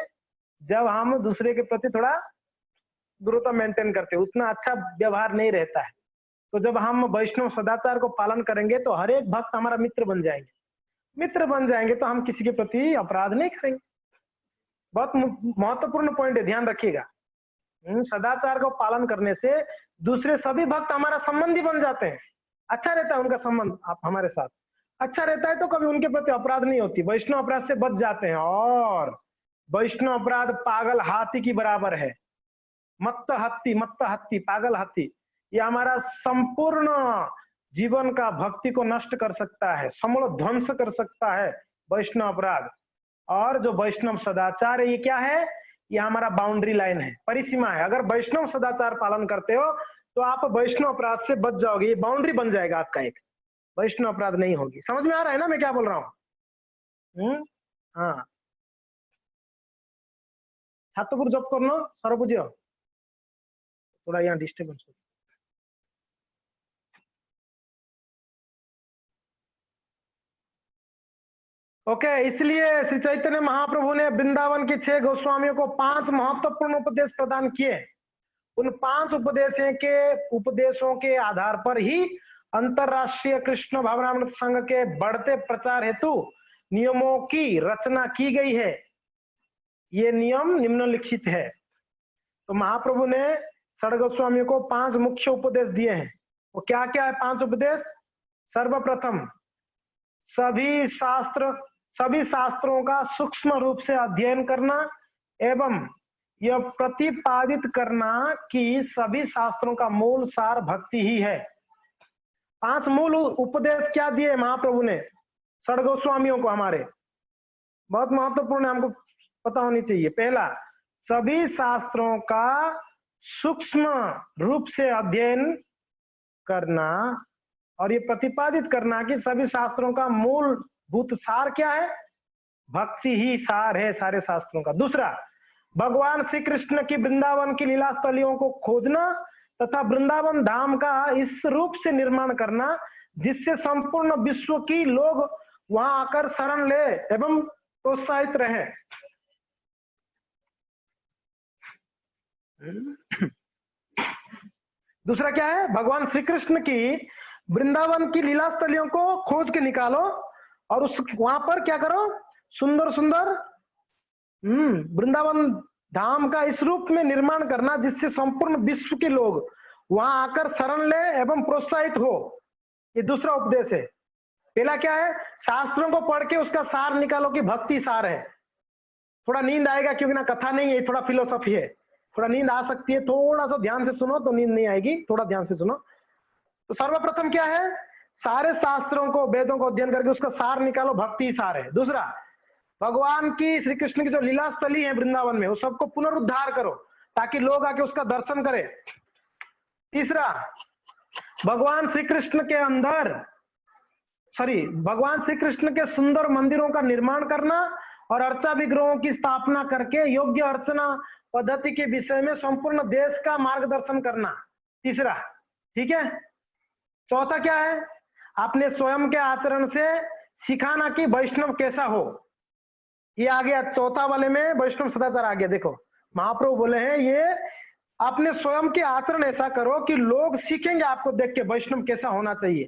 जब हम दूसरे के प्रति थोड़ा दूरता मेंटेन करते हैं, उतना अच्छा व्यवहार नहीं रहता है। तो जब हम वैष्णव सदाचार को पालन करेंगे तो हर एक भक्त हमारा मित्र बन जाएंगे, मित्र बन जाएंगे तो हम किसी के प्रति अपराध नहीं करेंगे। बहुत महत्वपूर्ण पॉइंट है, ध्यान रखिएगा। सदाचार को पालन करने से दूसरे सभी भक्त हमारा संबंधी बन जाते हैं, अच्छा रहता है उनका संबंध आप हमारे साथ अच्छा रहता है, तो कभी उनके प्रति अपराध नहीं होती, वैष्णव अपराध से बच जाते हैं। और वैष्णव अपराध पागल हाथी की बराबर है, मत्त हत्ती पागल हाथी, ये हमारा संपूर्ण जीवन का भक्ति को नष्ट कर सकता है, समूल ध्वंस कर सकता है वैष्णव अपराध। और जो वैष्णव सदाचार है ये क्या है? ये हमारा बाउंड्री लाइन है, परिसीमा है। अगर वैष्णव सदाचार पालन करते हो तो आप वैष्णव अपराध से बच जाओगे, ये बाउंड्री बन जाएगा आपका, एक वैष्णव अपराध नहीं होगी। समझ में आ रहा है ना मैं क्या बोल रहा हूँ? हाँ, छात्रपुर जब करना सर बुझियो, थोड़ा यहाँ डिस्टर्बेंस हो। ओके, इसलिए श्री चैतन्य महाप्रभु ने वृंदावन के 6 गोस्वामियों को 5 महत्वपूर्ण उपदेश प्रदान किए। उन 5 उपदेशों के आधार पर ही अंतरराष्ट्रीय कृष्ण भावनामृत संघ के बढ़ते प्रचार हेतु नियमों की रचना की गई है। ये नियम निम्नलिखित है। तो महाप्रभु ने 6 गोस्वामियों को 5 मुख्य उपदेश दिए हैं। वो क्या क्या है 5 उपदेश? सर्वप्रथम, सभी शास्त्रों का सूक्ष्म रूप से अध्ययन करना एवं यह प्रतिपादित करना कि सभी शास्त्रों का मूल सार भक्ति ही है। 5 मूल उपदेश क्या दिए महाप्रभु ने 6 गोस्वामियों को? हमारे बहुत महत्वपूर्ण है, हमको पता होनी चाहिए। पहला, सभी शास्त्रों का सूक्ष्म रूप से अध्ययन करना और ये प्रतिपादित करना कि सभी शास्त्रों का मूलभूत सार क्या है? भक्ति ही सार है सारे शास्त्रों का। दूसरा, भगवान श्री कृष्ण की वृंदावन की लीला स्थलियों को खोजना तथा वृंदावन धाम का इस रूप से निर्माण करना जिससे संपूर्ण विश्व की लोग वहां आकर शरण ले एवं प्रोत्साहित रहे। दूसरा क्या है? भगवान श्री कृष्ण की वृंदावन की लीला स्थलियों को खोज के निकालो और उस वहां पर क्या करो? सुंदर सुंदर वृंदावन धाम का इस रूप में निर्माण करना जिससे संपूर्ण विश्व के लोग वहां आकर शरण ले एवं प्रोत्साहित हो। ये दूसरा उपदेश है। पहला क्या है? शास्त्रों को पढ़ के उसका सार निकालो कि भक्ति सार है। थोड़ा नींद आएगा क्योंकि ना कथा नहीं है, थोड़ा फिलोसफी है, थोड़ा नींद आ सकती है, थोड़ा सा ध्यान से सुनो तो नींद नहीं आएगी, थोड़ा ध्यान से सुनो। तो सर्वप्रथम क्या है? सारे शास्त्रों को वेदों को अध्ययन करके उसका सार निकालो, भक्ति सार है। दूसरा, भगवान की श्री कृष्ण की जो लीला स्थली है वृंदावन में, उस सबको पुनरुद्धार करो ताकि लोग आके उसका दर्शन करें। तीसरा, भगवान श्री कृष्ण के सुंदर मंदिरों का निर्माण करना और अर्चा विग्रहों की स्थापना करके योग्य अर्चना पद्धति के विषय में संपूर्ण देश का मार्गदर्शन करना। तीसरा, ठीक है। चौथा क्या है? अपने स्वयं के आचरण से सिखाना कि वैष्णव कैसा हो। ये आ गया चौथा वाले में, वैष्णव सदाचार आ गया। देखो महाप्रभु बोले हैं ये अपने स्वयं के आचरण ऐसा करो कि लोग सीखेंगे आपको देख के वैष्णव कैसा होना चाहिए,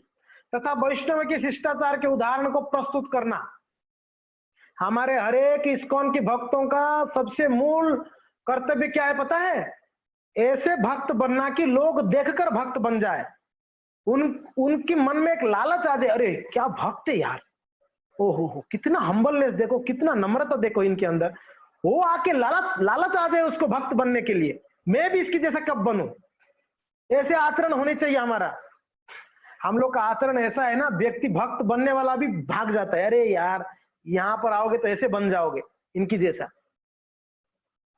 तथा वैष्णव के शिष्टाचार के उदाहरण को प्रस्तुत करना। हमारे हरेक इस्कॉन के भक्तों का सबसे मूल कर्तव्य क्या है पता है? ऐसे भक्त बनना कि लोग देखकर भक्त बन जाए, उनके मन में एक लालच आ जाए, अरे क्या भक्त है यार, ओहो कितना हम्बलनेस देखो, कितना नम्रता देखो इनके अंदर, वो आके लालच आ जाए उसको भक्त बनने के लिए, मैं भी इसकी जैसा कब बनूं। ऐसे आचरण होने चाहिए हमारा। हम लोग का आचरण ऐसा है ना, व्यक्ति भक्त बनने वाला भी भाग जाता है, अरे यार यहाँ पर आओगे तो ऐसे बन जाओगे इनकी जैसा।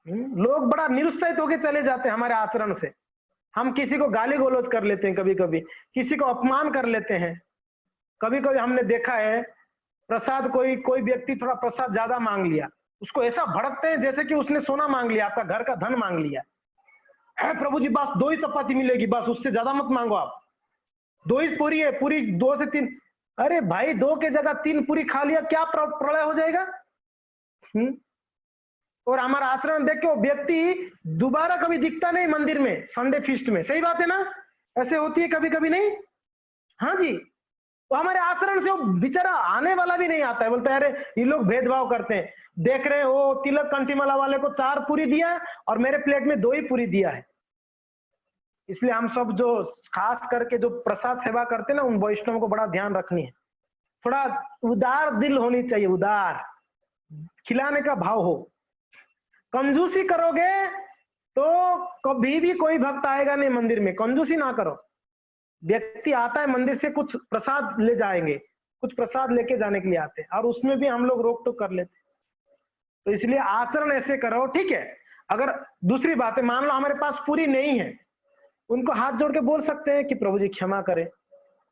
लोग बड़ा निरुत्साहित होके चले जाते हैं हमारे आचरण से। हम किसी को गाली गलौज कर लेते हैं, कभी कभी किसी को अपमान कर लेते हैं। कभी कभी हमने देखा है प्रसाद, कोई व्यक्ति थोड़ा प्रसाद ज्यादा मांग लिया, उसको ऐसा भड़कते हैं जैसे कि उसने सोना मांग लिया, आपका घर का धन मांग लिया है। प्रभु जी बस 2 ही चपाती मिलेगी, बस उससे ज्यादा मत मांगो आप, 2 ही पूरी है, पूरी 2 से 3। अरे भाई 2 के जगह 3 पूरी खा लिया, क्या प्रलय हो जाएगा। और हमारा आचरण देख के वो व्यक्ति दोबारा कभी दिखता नहीं मंदिर में, संडे फीस्ट में। सही बात है ना, ऐसे होती है कभी कभी नहीं। हाँ जी, तो हमारे आचरण से वो बेचारा आने वाला भी नहीं आता है, बोलता है अरे ये लोग भेदभाव करते हैं, देख रहे हो तिलक कंठीमाला वाले को 4 पूरी दिया और मेरे प्लेट में 2 ही पूरी दिया है। इसलिए हम सब जो खास करके जो प्रसाद सेवा करते हैं ना, उन वैष्णव को बड़ा ध्यान रखनी है, थोड़ा उदार दिल होनी चाहिए, उदार खिलाने का भाव हो। कंजूसी करोगे तो कभी भी कोई भक्त आएगा नहीं मंदिर में, कंजूसी ना करो। व्यक्ति आता है मंदिर से कुछ प्रसाद ले जाएंगे, कुछ प्रसाद लेके जाने के लिए आते हैं, और उसमें भी हम लोग रोक टोक कर लेते हैं। तो इसलिए आचरण ऐसे करो, ठीक है। अगर दूसरी बात है, मान लो हमारे पास पूरी नहीं है, उनको हाथ जोड़ के बोल सकते हैं कि प्रभु जी क्षमा करें,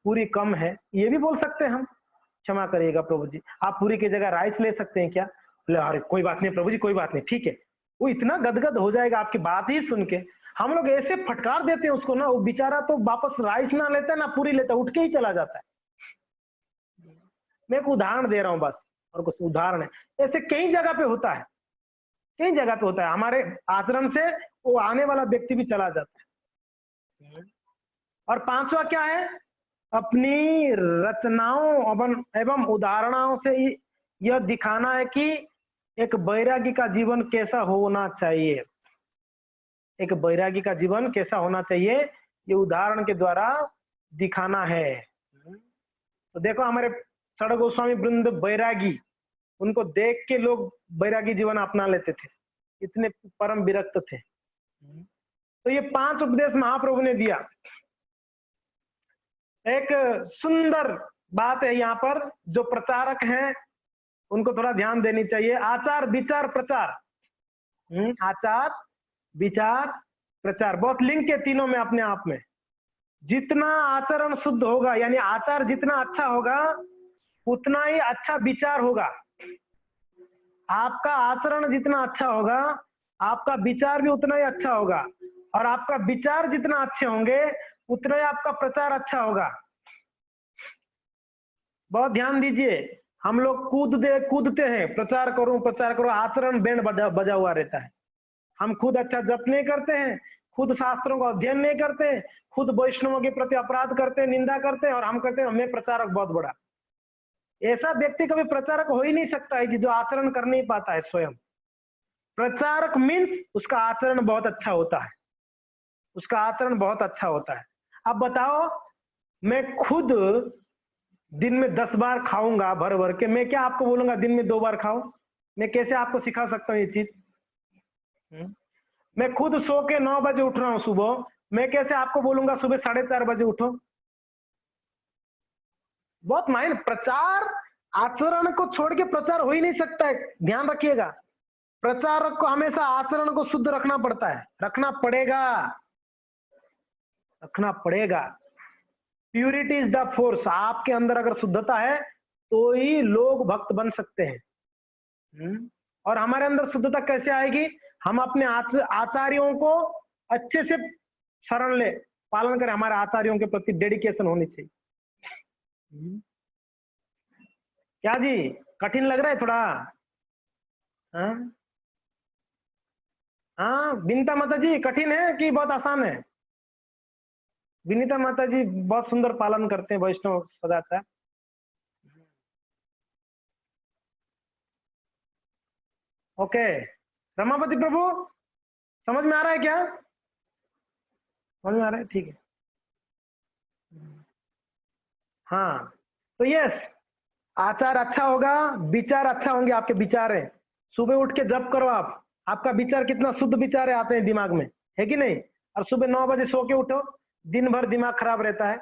पूरी कम है, ये भी बोल सकते हैं हम, क्षमा करिएगा प्रभु जी, आप पूरी की जगह राइस ले सकते हैं क्या। अरे कोई बात नहीं प्रभु जी, कोई बात नहीं, ठीक है। वो इतना गदगद हो जाएगा आपकी बात ही सुन के। हम लोग ऐसे फटकार देते हैं उसको ना, वो बेचारा तो वापस राइस ना लेता है ना पूरी लेता है, उठ के ही चला जाता है। मैं एक उदाहरण दे रहा हूं बस, और कुछ उदाहरण है, ऐसे कई जगह पे होता है, कई जगह पे होता है। हमारे आचरण से वो आने वाला व्यक्ति भी चला जाता है। और 5वां क्या है, अपनी रचनाओं एवं उदाहरणों से यह दिखाना है कि एक बैरागी का जीवन कैसा होना चाहिए, एक बैरागी का जीवन कैसा होना चाहिए, ये उदाहरण के द्वारा दिखाना है। तो देखो हमारे षड गोस्वामी वृंद बैरागी, उनको देख के लोग बैरागी जीवन अपना लेते थे, इतने परम विरक्त थे। तो ये 5 उपदेश महाप्रभु ने दिया। एक सुंदर बात है यहाँ पर, जो प्रचारक हैं उनको थोड़ा ध्यान देनी चाहिए। आचार विचार प्रचार, आचार विचार प्रचार, बहुत लिंक है तीनों में अपने आप में। जितना आचरण शुद्ध होगा, यानी आचार जितना अच्छा होगा, उतना ही अच्छा विचार होगा। आपका आचरण जितना अच्छा होगा, आपका विचार भी उतना ही अच्छा होगा, और आपका विचार जितना अच्छे होंगे, उतना ही आपका प्रचार अच्छा होगा। बहुत ध्यान दीजिए, हम लोग कूदते हैं, प्रचार करो, आचरण बैंड बजा हुआ रहता है। हम खुद अच्छा जप नहीं करते हैं, खुद शास्त्रों का अध्ययन नहीं करते हैं, खुद वैष्णवों के प्रति अपराध करते हैं, निंदा करते हैं, और हम कहते हैं हमें प्रचारक बहुत बड़ा। ऐसा व्यक्ति कभी प्रचारक हो ही नहीं सकता है कि जो आचरण कर नहीं पाता है स्वयं। प्रचारक मीन्स उसका आचरण बहुत अच्छा होता है, उसका आचरण बहुत अच्छा होता है। अब बताओ, मैं खुद दिन में 10 बार खाऊंगा भर भर के, मैं क्या आपको बोलूंगा दिन में 2 बार खाओ? मैं कैसे आपको सिखा सकता हूँ ये चीज? मैं खुद सो के 9 बजे उठ रहा हूँ सुबह, मैं कैसे आपको बोलूंगा सुबह 4:30 बजे उठो? बहुत मायने, प्रचार आचरण को छोड़ के प्रचार हो ही नहीं सकता है, ध्यान रखिएगा। प्रचारक को हमेशा आचरण को शुद्ध रखना पड़ता है, रखना पड़ेगा। Purity is the force. आपके अंदर अगर शुद्धता है तो ही लोग भक्त बन सकते हैं। और हमारे अंदर शुद्धता कैसे आएगी? हम अपने आचार्यों को अच्छे से शरण ले, पालन करें, हमारे आचार्यों के प्रति डेडिकेशन होनी चाहिए। क्या जी, कठिन लग रहा है थोड़ा? हाँ विनीता माता जी, कठिन है कि बहुत आसान है? विनीता माता जी बहुत सुंदर पालन करते हैं वैष्णव सदाचार। ओके, रमापति प्रभु समझ में आ रहा है क्या? समझ में आ रहा है, ठीक है। हाँ तो यस, आचार अच्छा होगा, विचार अच्छा होंगे, आपके विचार है। सुबह उठ के जप करो आप, आपका विचार कितना शुद्ध विचार आते हैं दिमाग में, है कि नहीं? और सुबह 9 बजे सो के उठो, दिन भर दिमाग खराब रहता है,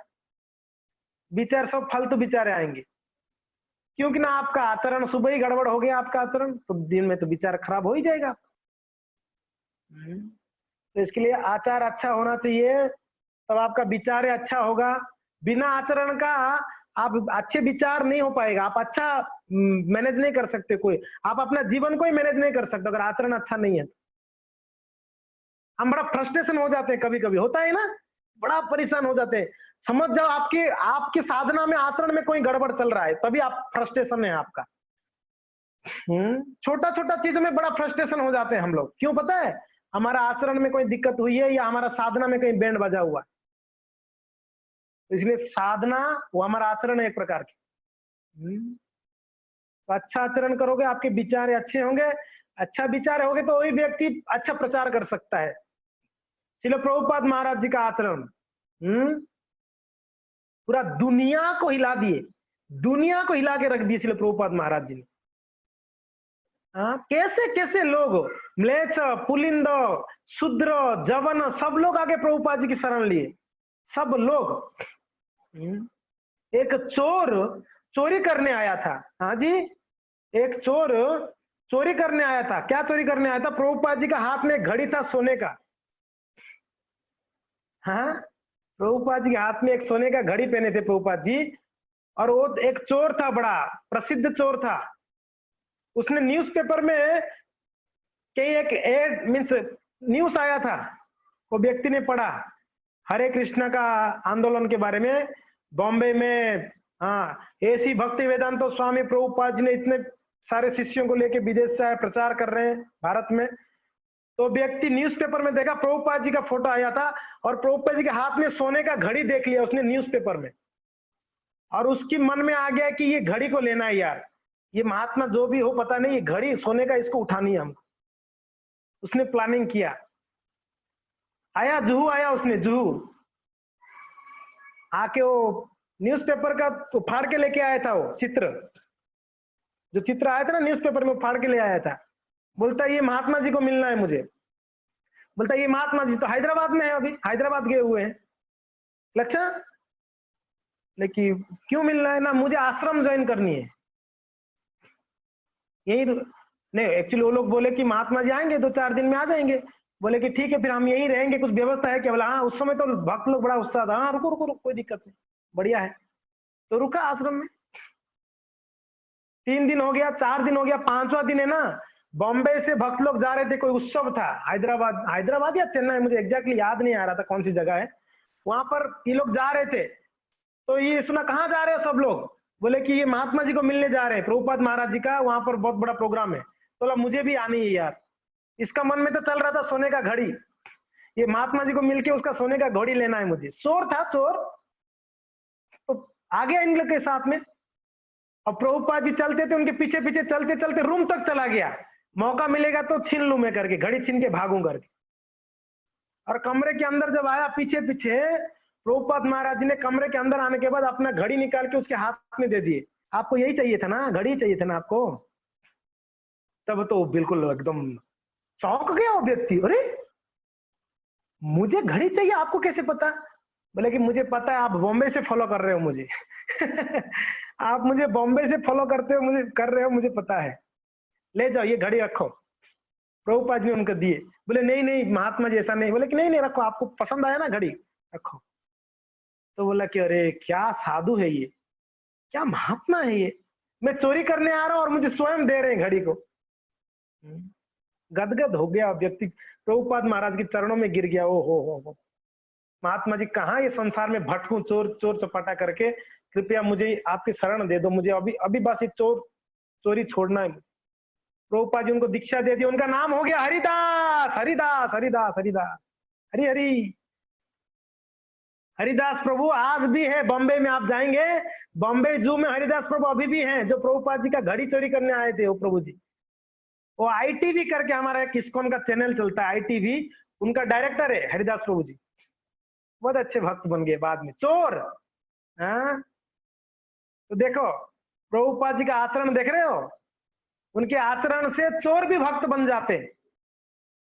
विचार सब फालतू विचार आएंगे, क्योंकि ना आपका आचरण सुबह ही गड़बड़ हो गया, आपका आचरण तो दिन में तो विचार खराब हो ही जाएगा। तो इसके लिए आचार अच्छा होना चाहिए, तब आपका विचार अच्छा होगा। बिना आचरण का आप अच्छे विचार नहीं हो पाएगा, आप अच्छा मैनेज नहीं कर सकते, कोई आप अपना जीवन को ही मैनेज नहीं कर सकते अगर आचरण अच्छा नहीं है। हम बड़ा फ्रस्ट्रेशन हो जाते हैं, कभी कभी होता है ना, बड़ा परेशान हो जाते हैं। समझ जाओ आपके आपकी साधना में आचरण में कोई गड़बड़ चल रहा है, तभी आप फ्रस्ट्रेशन है आपका। छोटा छोटा चीजों में बड़ा फ्रस्ट्रेशन हो जाते हैं हम लोग, क्यों पता है? हमारा आचरण में कोई दिक्कत हुई है या हमारा साधना में कहीं बैंड बजा हुआ है। इसलिए साधना वो हमारा आचरण है एक प्रकार की। तो अच्छा आचरण करोगे, आपके विचार अच्छे होंगे, अच्छा विचार होगे तो वही व्यक्ति अच्छा प्रचार कर सकता है। श्रील प्रभुपाद महाराज जी का आचरण पूरा दुनिया को हिला दिए, दुनिया को हिला के रख दिए श्रील प्रभुपाद महाराज जी ने। कैसे कैसे लोग, म्लेच्छ, पुलिंद, शूद्र, जवन, सब लोग आगे प्रभुपाद जी की शरण लिए, सब लोग। एक चोर चोरी करने आया था, हाँ जी, एक चोर चोरी करने आया था। क्या चोरी करने आया था? प्रभुपाद जी का हाथ में घड़ी था सोने का। हाँ, प्रभुपाद जी के हाथ में एक सोने का घड़ी पहने थे प्रभुपाद जी, और वो एक चोर था, बड़ा प्रसिद्ध चोर था। उसने न्यूज़पेपर में कई एक एड मीन्स न्यूज आया था, वो व्यक्ति ने पढ़ा हरे कृष्ण का आंदोलन के बारे में बॉम्बे में। हाँ, ऐसी भक्ति वेदांत तो स्वामी प्रभुपाद जी ने इतने सारे शिष्यों को लेके विदेश से आए, प्रचार कर रहे हैं भारत में। तो व्यक्ति न्यूज़पेपर में देखा, प्रभुपाद जी का फोटो आया था और प्रभुपाद जी के हाथ में सोने का घड़ी देख लिया उसने न्यूज़पेपर में, और उसकी मन में आ गया कि ये घड़ी को लेना है यार, ये महात्मा जो भी हो पता नहीं, ये घड़ी सोने का इसको उठानी है हमको। उसने प्लानिंग किया, आया जुहू, आया उसने जुहू आके वो न्यूज़पेपर का तो फाड़ के लेके आया था, वो चित्र जो चित्र आया था ना न्यूज़पेपर में, फाड़ के ले आया था। बोलता है ये महात्मा जी को मिलना है मुझे। बोलता है ये महात्मा जी तो हैदराबाद में है, अभी हैदराबाद गए हुए हैं। अच्छा, लेकिन क्यों मिलना है? ना मुझे आश्रम ज्वाइन करनी है यही। नहीं, एक्चुअली वो लोग बोले कि महात्मा जी आएंगे 2-4 दिन में आ जाएंगे। बोले कि ठीक है फिर हम यही रहेंगे, कुछ व्यवस्था है क्या? बोला हाँ। उस समय तो भक्त लोग बड़ा उत्साह था, हाँ रुको रुको रुको, कोई दिक्कत नहीं, बढ़िया है। तो रुका आश्रम में। 3 दिन हो गया, 4 दिन हो गया, 5वां दिन है ना, बॉम्बे से भक्त लोग जा रहे थे, कोई उत्सव था, हैदराबाद या चेन्नई, मुझे एग्जैक्टली याद नहीं आ रहा था कौन सी जगह है। वहां पर ये लोग जा रहे थे, तो ये सुना कहाँ जा रहे हो सब लोग? बोले कि ये महात्मा जी को मिलने जा रहे हैं, प्रभुपाद महाराज जी का वहां पर बहुत बड़ा प्रोग्राम है। तो मुझे भी आनी है यार। इसका मन में तो चल रहा था सोने का घड़ी, ये महात्मा जी को मिलके उसका सोने का घड़ी लेना है मुझे। चोर था चोर, तो आ गया इन लोग के साथ में। और प्रभुपाद जी चलते थे, उनके पीछे पीछे चलते चलते रूम तक चला गया, मौका मिलेगा तो छीन लूं मैं करके, घड़ी छीन के भागूं करके। और कमरे के अंदर जब आया पीछे पीछे, प्रभुपाद महाराज जी ने कमरे के अंदर आने के बाद अपना घड़ी निकाल के उसके हाथ में दे दिए। आपको यही चाहिए था ना, घड़ी चाहिए था ना आपको? तब तो बिल्कुल एकदम चौंक गया वो व्यक्ति, अरे मुझे घड़ी चाहिए, आपको कैसे पता? बोले कि मुझे पता है, आप बॉम्बे से फॉलो कर रहे हो मुझे आप मुझे बॉम्बे से फॉलो करते हो, मुझे कर रहे हो, मुझे पता है, ले जाओ ये घड़ी रखो। प्रभुपाद जी ने उनको दिए। बोले नहीं नहीं महात्मा जी ऐसा नहीं। बोले कि नहीं नहीं रखो, आपको पसंद आया ना घड़ी, रखो। तो बोला कि अरे क्या साधु है ये, क्या महात्मा है ये, मैं चोरी करने आ रहा हूँ और मुझे स्वयं दे रहे हैं घड़ी को। गदगद हो गया व्यक्ति, प्रभुपाद महाराज के चरणों में गिर गया। ओ हो, महात्मा जी कहाँ ये संसार में भटकूं चोर चोर चपाटा करके, कृपया मुझे आपकी शरण दे दो, मुझे अभी अभी बस ये चोरी छोड़ना है। प्रभुपाद जी उनको दीक्षा दे दी, उनका नाम हो गया हरिदास हरिदास हरिदास हरिदास, हरि हरि हरिदास प्रभु आज भी है बॉम्बे में। आप जाएंगे बॉम्बे जू में, हरिदास प्रभु अभी भी हैं, जो प्रभुपाद जी का घड़ी चोरी करने आए थे वो प्रभु जी। वो ITV करके हमारा एक इस्कॉन का चैनल चलता है, ITV, उनका डायरेक्टर है हरिदास प्रभु जी। बहुत अच्छे भक्त बन गए बाद में, चोर। हाँ, तो देखो प्रभुपाद जी का आचरण देख रहे हो, उनके आचरण से चोर भी भक्त बन जाते हैं,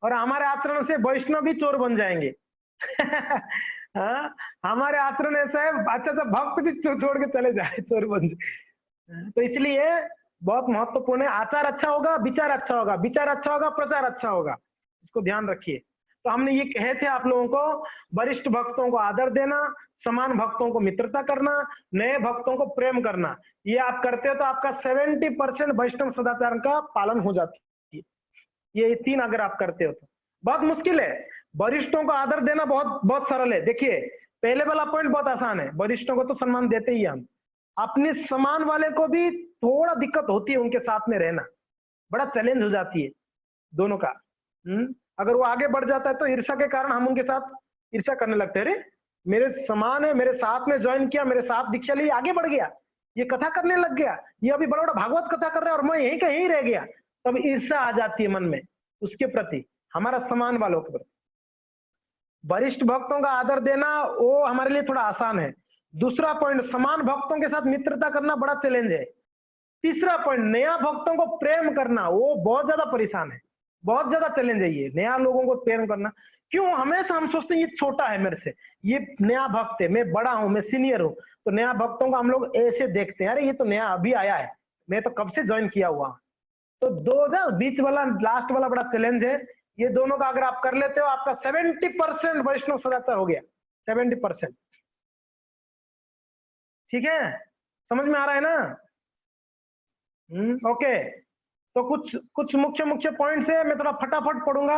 और हमारे आचरण से वैष्णव भी चोर बन जाएंगे हाँ, हमारे आचरण ऐसा है, अच्छा सा भक्त भी छोड़ के चले जाए, चोर बन जाए। तो इसलिए बहुत महत्वपूर्ण है, आचार अच्छा होगा, विचार अच्छा होगा, विचार अच्छा होगा, प्रचार अच्छा होगा, इसको ध्यान रखिए। तो हमने ये कहे थे आप लोगों को, वरिष्ठ भक्तों को आदर देना, समान भक्तों को मित्रता करना, नए भक्तों को प्रेम करना, ये आप करते हो तो आपका 70% वैष्णव सदाचार का पालन हो जाती है। ये 3 अगर आप करते हो तो बहुत मुश्किल है। वरिष्ठों को आदर देना बहुत बहुत सरल है। देखिए पहले वाला पॉइंट बहुत आसान है, वरिष्ठों को तो सम्मान देते ही हम, अपने समान वाले को भी थोड़ा दिक्कत होती है उनके साथ में रहना, बड़ा चैलेंज हो जाती है दोनों का। अगर वो आगे बढ़ जाता है तो ईर्ष्या के कारण हम उनके साथ ईर्ष्या करने लगते हैं, अरे मेरे समान है, मेरे साथ में ज्वाइन किया, मेरे साथ दीक्षा ली, आगे बढ़ गया, ये कथा करने लग गया, ये अभी बड़ा बड़ा भागवत कथा कर रहा है और मैं यहीं कहीं रह गया, तब ईर्ष्या आ जाती है मन में उसके प्रति, हमारा समान वालों के प्रति। वरिष्ठ भक्तों का आदर देना वो हमारे लिए थोड़ा आसान है। दूसरा पॉइंट, समान भक्तों के साथ मित्रता करना बड़ा चैलेंज है। तीसरा पॉइंट, नया भक्तों को प्रेम करना, वो बहुत ज्यादा परेशान है, बहुत ज्यादा चैलेंज है ये नया लोगों को प्रेम करना। क्यों? हमेशा हम सोचते हैं ये छोटा है मेरे से, ये नया भक्त है, मैं बड़ा हूं, मैं सीनियर हूं, तो नया भक्तों को हम लोग ऐसे देखते हैं, अरे ये तो नया अभी आया है, मैं तो कब से ज्वाइन किया हुआ। तो दो बीच वाला लास्ट वाला बड़ा चैलेंज है, ये दोनों का अगर आप कर लेते हो आपका 70% वैष्णव सदाचार हो गया, 70%। ठीक है, समझ में आ रहा है ना? ओके, तो कुछ कुछ मुख्य मुख्य पॉइंट्स है, मैं थोड़ा फटाफट पढ़ूंगा,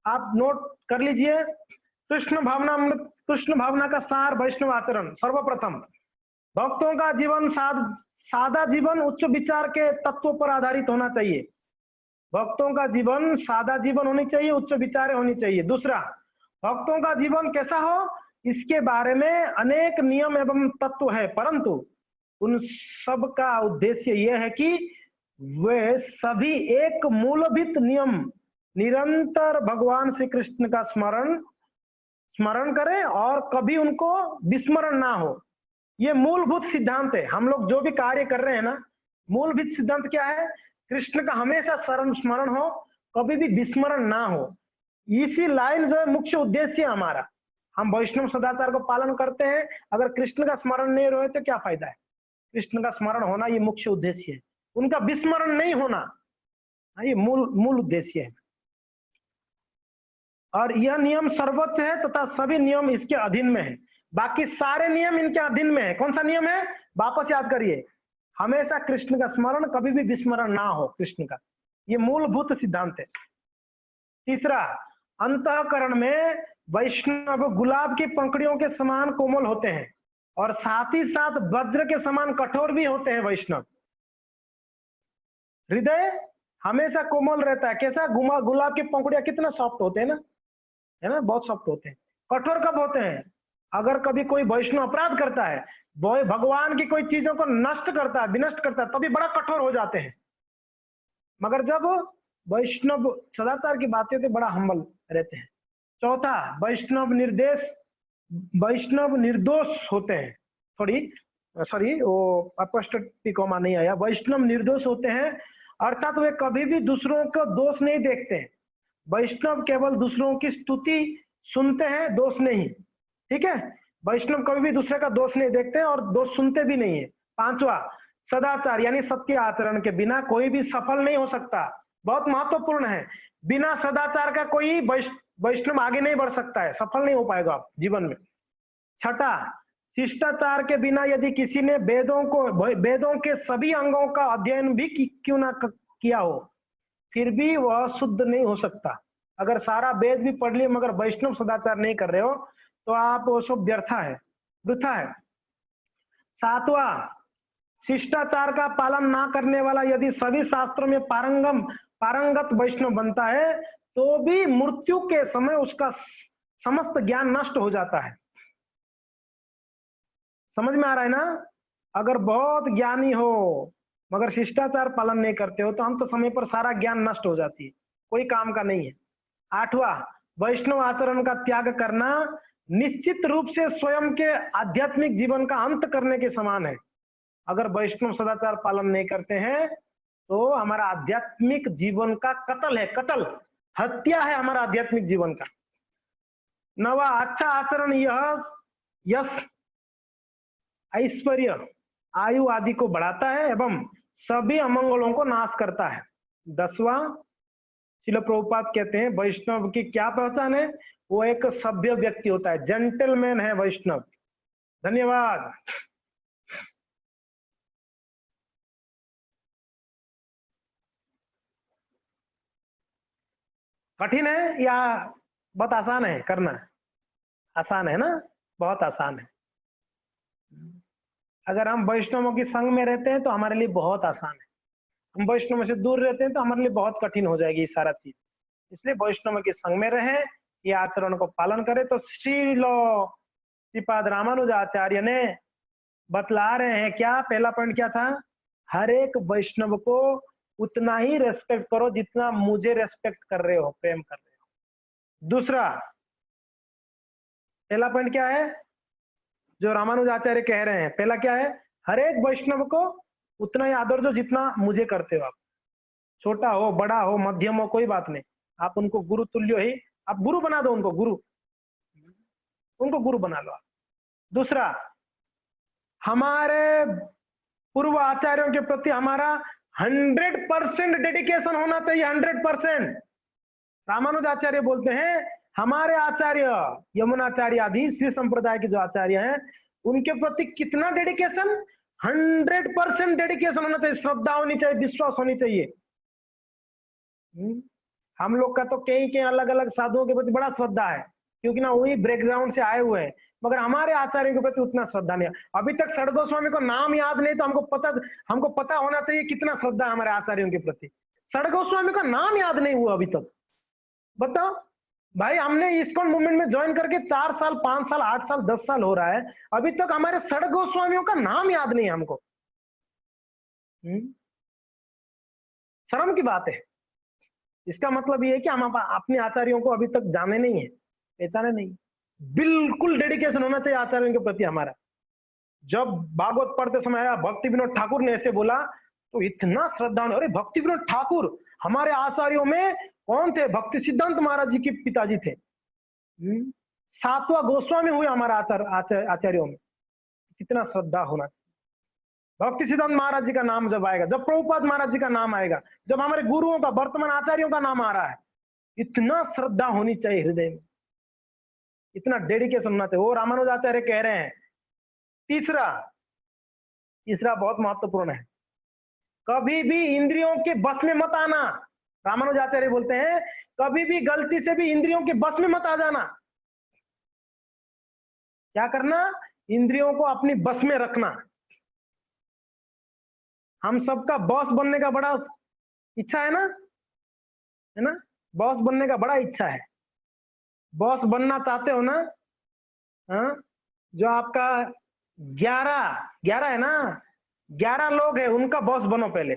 आप नोट कर लीजिए। कृष्ण भावना का सार वैष्णव आचरण। सर्वप्रथम, भक्तों का जीवन सादा जीवन उच्च विचार के तत्वों पर आधारित होना चाहिए। भक्तों का जीवन सादा जीवन होनी चाहिए, उच्च विचार होनी चाहिए। दूसरा, भक्तों का जीवन कैसा हो इसके बारे में अनेक नियम एवं तत्व है, परंतु उन सब का उद्देश्य यह है कि वे सभी एक मूलभूत नियम, निरंतर भगवान श्री कृष्ण का स्मरण करें और कभी उनको विस्मरण ना हो। ये मूलभूत सिद्धांत है। हम लोग जो भी कार्य कर रहे हैं ना, मूलभूत सिद्धांत क्या है? कृष्ण का हमेशा स्मरण हो, कभी भी विस्मरण ना हो। इसी लाइन जो है मुख्य उद्देश्य है हमारा। हम वैष्णव सदाचार को पालन करते हैं, अगर कृष्ण का स्मरण नहीं रहे तो क्या फायदा है? कृष्ण का स्मरण होना ये मुख्य उद्देश्य है, उनका विस्मरण नहीं होना, ये मूल उद्देश्य है। और यह नियम सर्वोच्च है तथा सभी नियम इसके अधीन में है। बाकी सारे नियम इनके अधीन में है। कौन सा नियम है? वापस याद करिए, हमेशा कृष्ण का स्मरण, कभी भी विस्मरण ना हो कृष्ण का, ये मूलभूत सिद्धांत है। तीसरा, अंतःकरण में वैष्णव गुलाब की पंखुड़ियों के समान कोमल होते हैं और साथ ही साथ वज्र के समान कठोर भी होते हैं। वैष्णव हृदय हमेशा कोमल रहता है। कैसा? गुलाब की पंखुड़ियां कितना सॉफ्ट होते हैं ना, है ना, बहुत सॉफ्ट होते हैं। कठोर कब होते हैं? अगर कभी कोई वैष्णव अपराध करता है, भगवान की कोई चीजों को नष्ट करता है, विनष्ट करता है, तभी बड़ा कठोर हो जाते हैं। मगर जब वैष्णव सदाचार की बात होती है बड़ा हम्बल रहते हैं। चौथा, वैष्णव निर्दोष होते हैं। सॉरी वो अपॉस्ट्रोफी कॉमा नहीं आया। वैष्णव निर्दोष होते हैं, अर्थात वे कभी भी दूसरों को दोष नहीं देखते हैं। वैष्णव केवल दूसरों की स्तुति सुनते हैं, दोष नहीं। ठीक है, वैष्णव कभी भी दूसरे का दोष नहीं देखते और दोष सुनते भी नहीं है। पांचवा, सदाचार यानी सत्य आचरण के बिना कोई भी सफल नहीं हो सकता। बहुत महत्वपूर्ण है, बिना सदाचार का कोई वैष्णव आगे नहीं बढ़ सकता है, सफल नहीं हो पाएगा आप जीवन में। छठा, शिष्टाचार के बिना यदि किसी ने वेदों के सभी अंगों का अध्ययन भी क्यों ना किया हो, फिर भी वह शुद्ध नहीं हो सकता। अगर सारा वेद भी पढ़ लिए मगर वैष्णव सदाचार नहीं कर रहे हो तो आप वो सब व्यर्था है, वृथा है। सातवां, शिष्टाचार का पालन ना करने वाला यदि सभी शास्त्रों में पारंगत वैष्णव बनता है तो भी मृत्यु के समय उसका समस्त ज्ञान नष्ट हो जाता है। समझ में आ रहा है ना? अगर बहुत ज्ञानी हो मगर शिष्टाचार पालन नहीं करते हो तो अंत समय पर सारा ज्ञान नष्ट हो जाती है, कोई काम का नहीं है। आठवां, वैष्णव आचरण का त्याग करना निश्चित रूप से स्वयं के आध्यात्मिक जीवन का अंत करने के समान है। अगर वैष्णव सदाचार पालन नहीं करते हैं तो हमारा आध्यात्मिक जीवन का कत्ल है, कत्ल, हत्या है हमारा आध्यात्मिक जीवन का। नवा, अच्छा आचरण यश, ऐश्वर्य, आयु आदि को बढ़ाता है एवं सभी अमंगलों को नाश करता है। 10वां, श्रील प्रभुपाद कहते हैं वैष्णव की क्या पहचान है? वो एक सभ्य व्यक्ति होता है, जेंटलमैन है वैष्णव। धन्यवाद। कठिन है या बहुत आसान है करना? आसान है ना, बहुत आसान है। अगर हम वैष्णवों की संग में रहते हैं तो हमारे लिए बहुत आसान है, हम वैष्णव से दूर रहते हैं तो हमारे लिए बहुत कठिन हो जाएगी ये सारा चीज। इसलिए वैष्णव के संग में रहें, ये आचरण को पालन करें। तो श्रीपाद रामानुजाचार्य ने बतला रहे हैं क्या? पहला पॉइंट क्या था? हर एक वैष्णव को उतना ही रेस्पेक्ट करो जितना मुझे रेस्पेक्ट कर रहे हो, प्रेम कर रहे हो। दूसरा, पहला पॉइंट क्या है जो रामानुजाचार्य कह रहे हैं? पहला क्या है? हर एक वैष्णव को उतना ही आदर दो जितना मुझे करते हो आप। छोटा हो, बड़ा हो, मध्यम हो, कोई बात नहीं, आप उनको गुरु तुल्य ही, आप गुरु बना दो उनको, उनको गुरु बना लो आप। दूसरा, हमारे पूर्व आचार्यों के प्रति हमारा 100% डेडिकेशन होना चाहिए, 100%। रामानुजाचार्य बोलते हैं हमारे आचार्य यमुनाचार्य आदि श्री संप्रदाय के जो आचार्य हैं उनके प्रति कितना डेडिकेशन? 100% डेडिकेशन होना चाहिए, श्रद्धा होनी चाहिए, विश्वास होनी चाहिए। हम लोग का तो कई अलग अलग साधुओं के प्रति बड़ा श्रद्धा है, क्योंकि ना वही बैकग्राउंड से आए हुए हैं, मगर हमारे आचार्यों के प्रति उतना श्रद्धा नहीं है। अभी तक षड गोस्वामी को नाम याद नहीं, तो हमको पता होना चाहिए कितना श्रद्धा है हमारे आचार्यों के प्रति। षड गोस्वामी का नाम याद नहीं हुआ अभी तक। बताओ भाई, हमने इस्कॉन मूवमेंट में ज्वाइन करके 4 साल, 5 साल, 8 साल, 10 साल हो रहा है, अभी तक हमारे षड गोस्वामियों का नाम याद नहीं है हमको। शर्म की बात है। इसका मतलब ये है कि हम अपने आचार्यों को अभी तक जाने नहीं है, पहचाने नहीं। बिल्कुल डेडिकेशन होना चाहिए आचार्यों के प्रति हमारा। जब भागवत पढ़ते समय आया भक्ति विनोद ठाकुर ने ऐसे बोला तो इतना श्रद्धा, अरे भक्ति विनोद ठाकुर हमारे आचार्यों में कौन थे? भक्ति सिद्धांत महाराज जी के पिताजी थे। 7वां गोस्वामी हुए हमारा आचार्यों में। कितना श्रद्धा होना चाहिए। भक्ति सिद्धांत महाराज जी का नाम जब आएगा, जब प्रभुपाद महाराज जी का नाम आएगा, जब हमारे गुरुओं का, वर्तमान आचार्यों का नाम आ रहा है, इतना श्रद्धा होनी चाहिए हृदय में, इतना डेडिकेशन होना चाहिए। वो रामानुजाचार्य कह रहे हैं। तीसरा बहुत महत्वपूर्ण है, कभी भी इंद्रियों के बस में मत आना। रामानुजाचार्य बोलते हैं कभी भी गलती से भी इंद्रियों के बस में मत आ जाना। क्या करना? इंद्रियों को अपनी बस में रखना। हम सबका बॉस बनने का बड़ा इच्छा है ना? बॉस बनने का बड़ा इच्छा है। बॉस बनना चाहते हो ना? हाँ, जो आपका 11 है ना, 11 लोग है, उनका बॉस बनो पहले।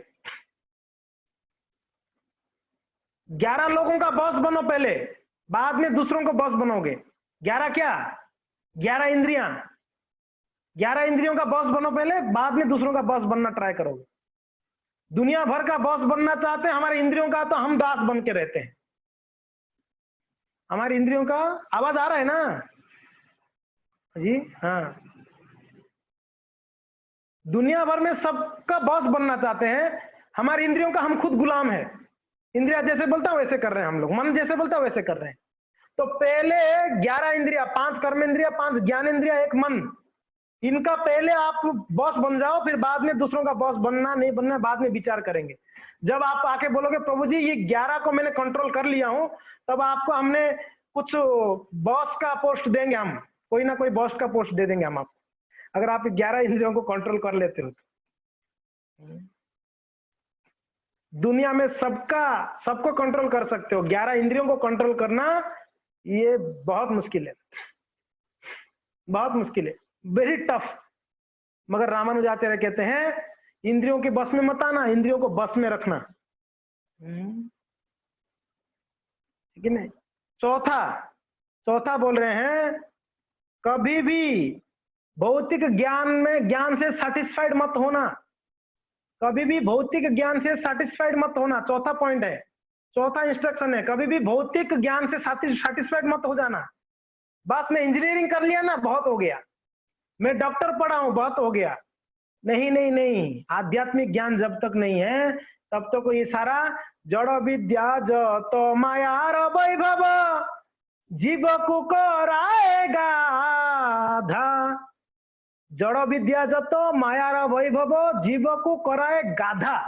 11 लोगों का बॉस बनो पहले, बाद में दूसरों को बॉस बनोगे। 11 क्या? 11 इंद्रियां, 11 इंद्रियों का बॉस बनो पहले, बाद में दूसरों का बॉस बनना ट्राई करोगे। दुनिया भर का बॉस बनना चाहते हैं, हमारे इंद्रियों का तो हम दास बन के रहते हैं। हमारी इंद्रियों का आवाज आ रहा है ना जी? हाँ, दुनिया भर में सबका बॉस बनना चाहते हैं, हमारी इंद्रियों का हम खुद गुलाम है। इंद्रिया जैसे बोलता है वैसे कर रहे हैं हम लोग, मन जैसे बोलता है वैसे कर रहे हैं। तो पहले 11 इंद्रिया, 5 कर्म इंद्रिया, 5 ज्ञान इंद्रिया, 1 मन, इनका पहले आप बॉस बन जाओ, फिर बाद में दूसरों का बॉस बनना नहीं बनना बाद में विचार करेंगे। जब आप आके बोलोगे प्रभु जी ये 11 को मैंने कंट्रोल कर लिया हूं, तब आपको हमने कुछ बॉस का पोस्ट देंगे, हम कोई ना कोई बॉस का पोस्ट दे देंगे हम आपको, अगर आप 11 इंद्रियों को कंट्रोल कर लेते हो तो। दुनिया में सबको कंट्रोल कर सकते हो, 11 इंद्रियों को कंट्रोल करना ये बहुत मुश्किल है, बहुत मुश्किल है, वेरी टफ। मगर रामानुजाचार्य कहते हैं इंद्रियों के बस में मत आना, इंद्रियों को बस में रखना। ठीक है ना? चौथा बोल रहे हैं कभी भी भौतिक ज्ञान से सैटिस्फाइड मत होना, कभी भी भौतिक ज्ञान से सैटिस्फाइड मत होना। चौथा पॉइंट है, चौथा इंस्ट्रक्शन है, कभी भी भौतिक ज्ञान से सैटिस्फाइड मत हो जाना। बस मैं इंजीनियरिंग कर लिया ना, बहुत हो गया, मैं डॉक्टर पढ़ा हूं, बहुत हो गया। नहीं, आध्यात्मिक ज्ञान जब तक नहीं है तब तक ये सारा जड़ विद्या जत मायार वैभव जीव को कराएगा धा। जड़ विद्या जत मायार वैभव जीव को कराए गाधा।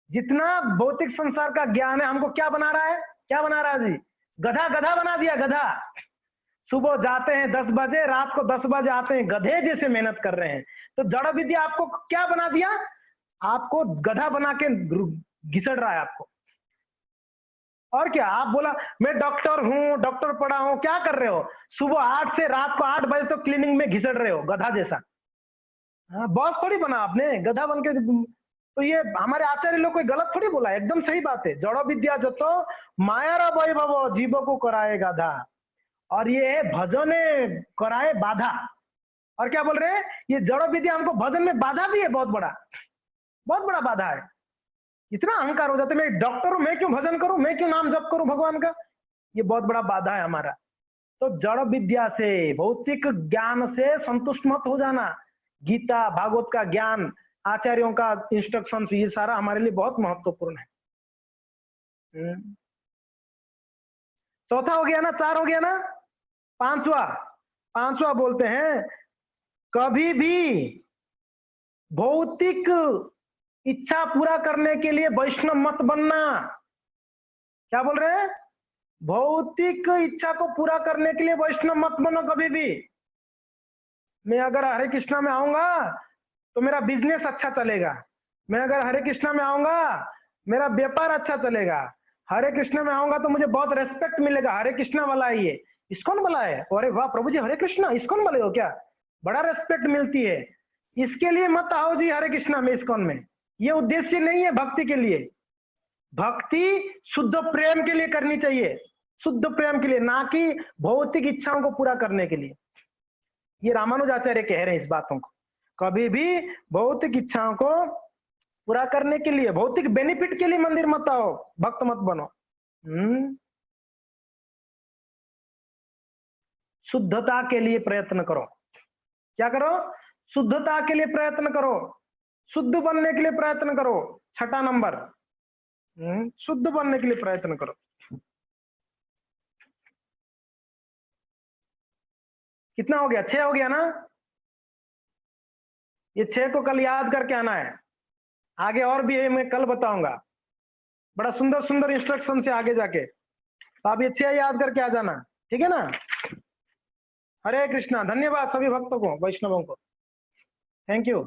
जितना भौतिक संसार का ज्ञान है हमको क्या बना रहा है, क्या बना रहा है जी? गधा, गधा बना दिया, गधा। सुबह जाते हैं 10 बजे, रात को 10 बजे आते हैं, गधे जैसे मेहनत कर रहे हैं। तो जड़ विद्या आपको क्या बना दिया? आपको गधा बना के घिसड़ रहा है आपको। और क्या? आप बोला मैं डॉक्टर हूं, डॉक्टर पढ़ा हूं, क्या कर रहे हो? सुबह 8 से रात को 8 बजे तो क्लिनिक में घिसड़ रहे हो गधा जैसा। हाँ, बॉस थोड़ी बना आपने, गधा बन के। तो ये हमारे आचार्य लोग कोई गलत थोड़ी बोला, एकदम सही बात है। जड़ विद्या जो तो मायारा वैभव जीव को कराए गाधा, और ये भजन कराए बाधा। और क्या बोल रहे हैं? ये जड़ विद्या हमको भजन में बाधा भी है, बहुत बड़ा बाधा है। इतना अहंकार हो जाता है, मैं डॉक्टर हूं, मैं क्यों भजन करूं, मैं क्यों नाम जप करूं भगवान का? ये बहुत बड़ा बाधा है हमारा। तो जड़ विद्या से, भौतिक ज्ञान से संतुष्ट मत हो जाना। गीता भागवत का ज्ञान, आचार्यों का इंस्ट्रक्शन, ये सारा हमारे लिए बहुत महत्वपूर्ण है। चौथा हो गया ना, 4 हो गया ना। पांचवा बोलते हैं, कभी भी भौतिक इच्छा पूरा करने के लिए वैष्णव मत बनना। क्या बोल रहे हैं? भौतिक इच्छा को पूरा करने के लिए वैष्णव मत बनो कभी भी। मैं अगर हरे कृष्णा में आऊंगा तो मेरा बिजनेस अच्छा चलेगा, मैं अगर हरे कृष्णा में आऊंगा मेरा व्यापार अच्छा चलेगा, हरे कृष्णा में आऊंगा तो मुझे बहुत रेस्पेक्ट मिलेगा, हरे कृष्णा वाला है ये, इस्कॉन वाला है, अरे वाह प्रभु जी हरे कृष्णा इस्कॉन वाले हो क्या, बड़ा रेस्पेक्ट मिलती है। इसके लिए मत आओ जी हरे कृष्णा में, इस्कॉन में। ये उद्देश्य नहीं है भक्ति के लिए। भक्ति शुद्ध प्रेम के लिए करनी चाहिए, शुद्ध प्रेम के लिए, ना कि भौतिक इच्छाओं को पूरा करने के लिए। ये रामानुजाचार्य कह रहे हैं इस बातों को। कभी भी भौतिक इच्छाओं को पूरा करने के लिए, भौतिक बेनिफिट के लिए मंदिर मत आओ, भक्त मत बनो। शुद्धता के लिए प्रयत्न करो। क्या करो? शुद्धता के लिए प्रयत्न करो, शुद्ध बनने के लिए प्रयत्न करो। 6ठा नंबर, शुद्ध बनने के लिए प्रयत्न करो। कितना हो गया? 6 हो गया ना। ये 6 को कल याद करके आना है, आगे और भी है, मैं कल बताऊंगा। बड़ा सुंदर सुंदर इंस्ट्रक्शन से आगे जाके, तो आप ये 6 याद करके आ जाना, ठीक है ना। हरे कृष्णा। धन्यवाद सभी भक्तों को, वैष्णवों को, थैंक यू।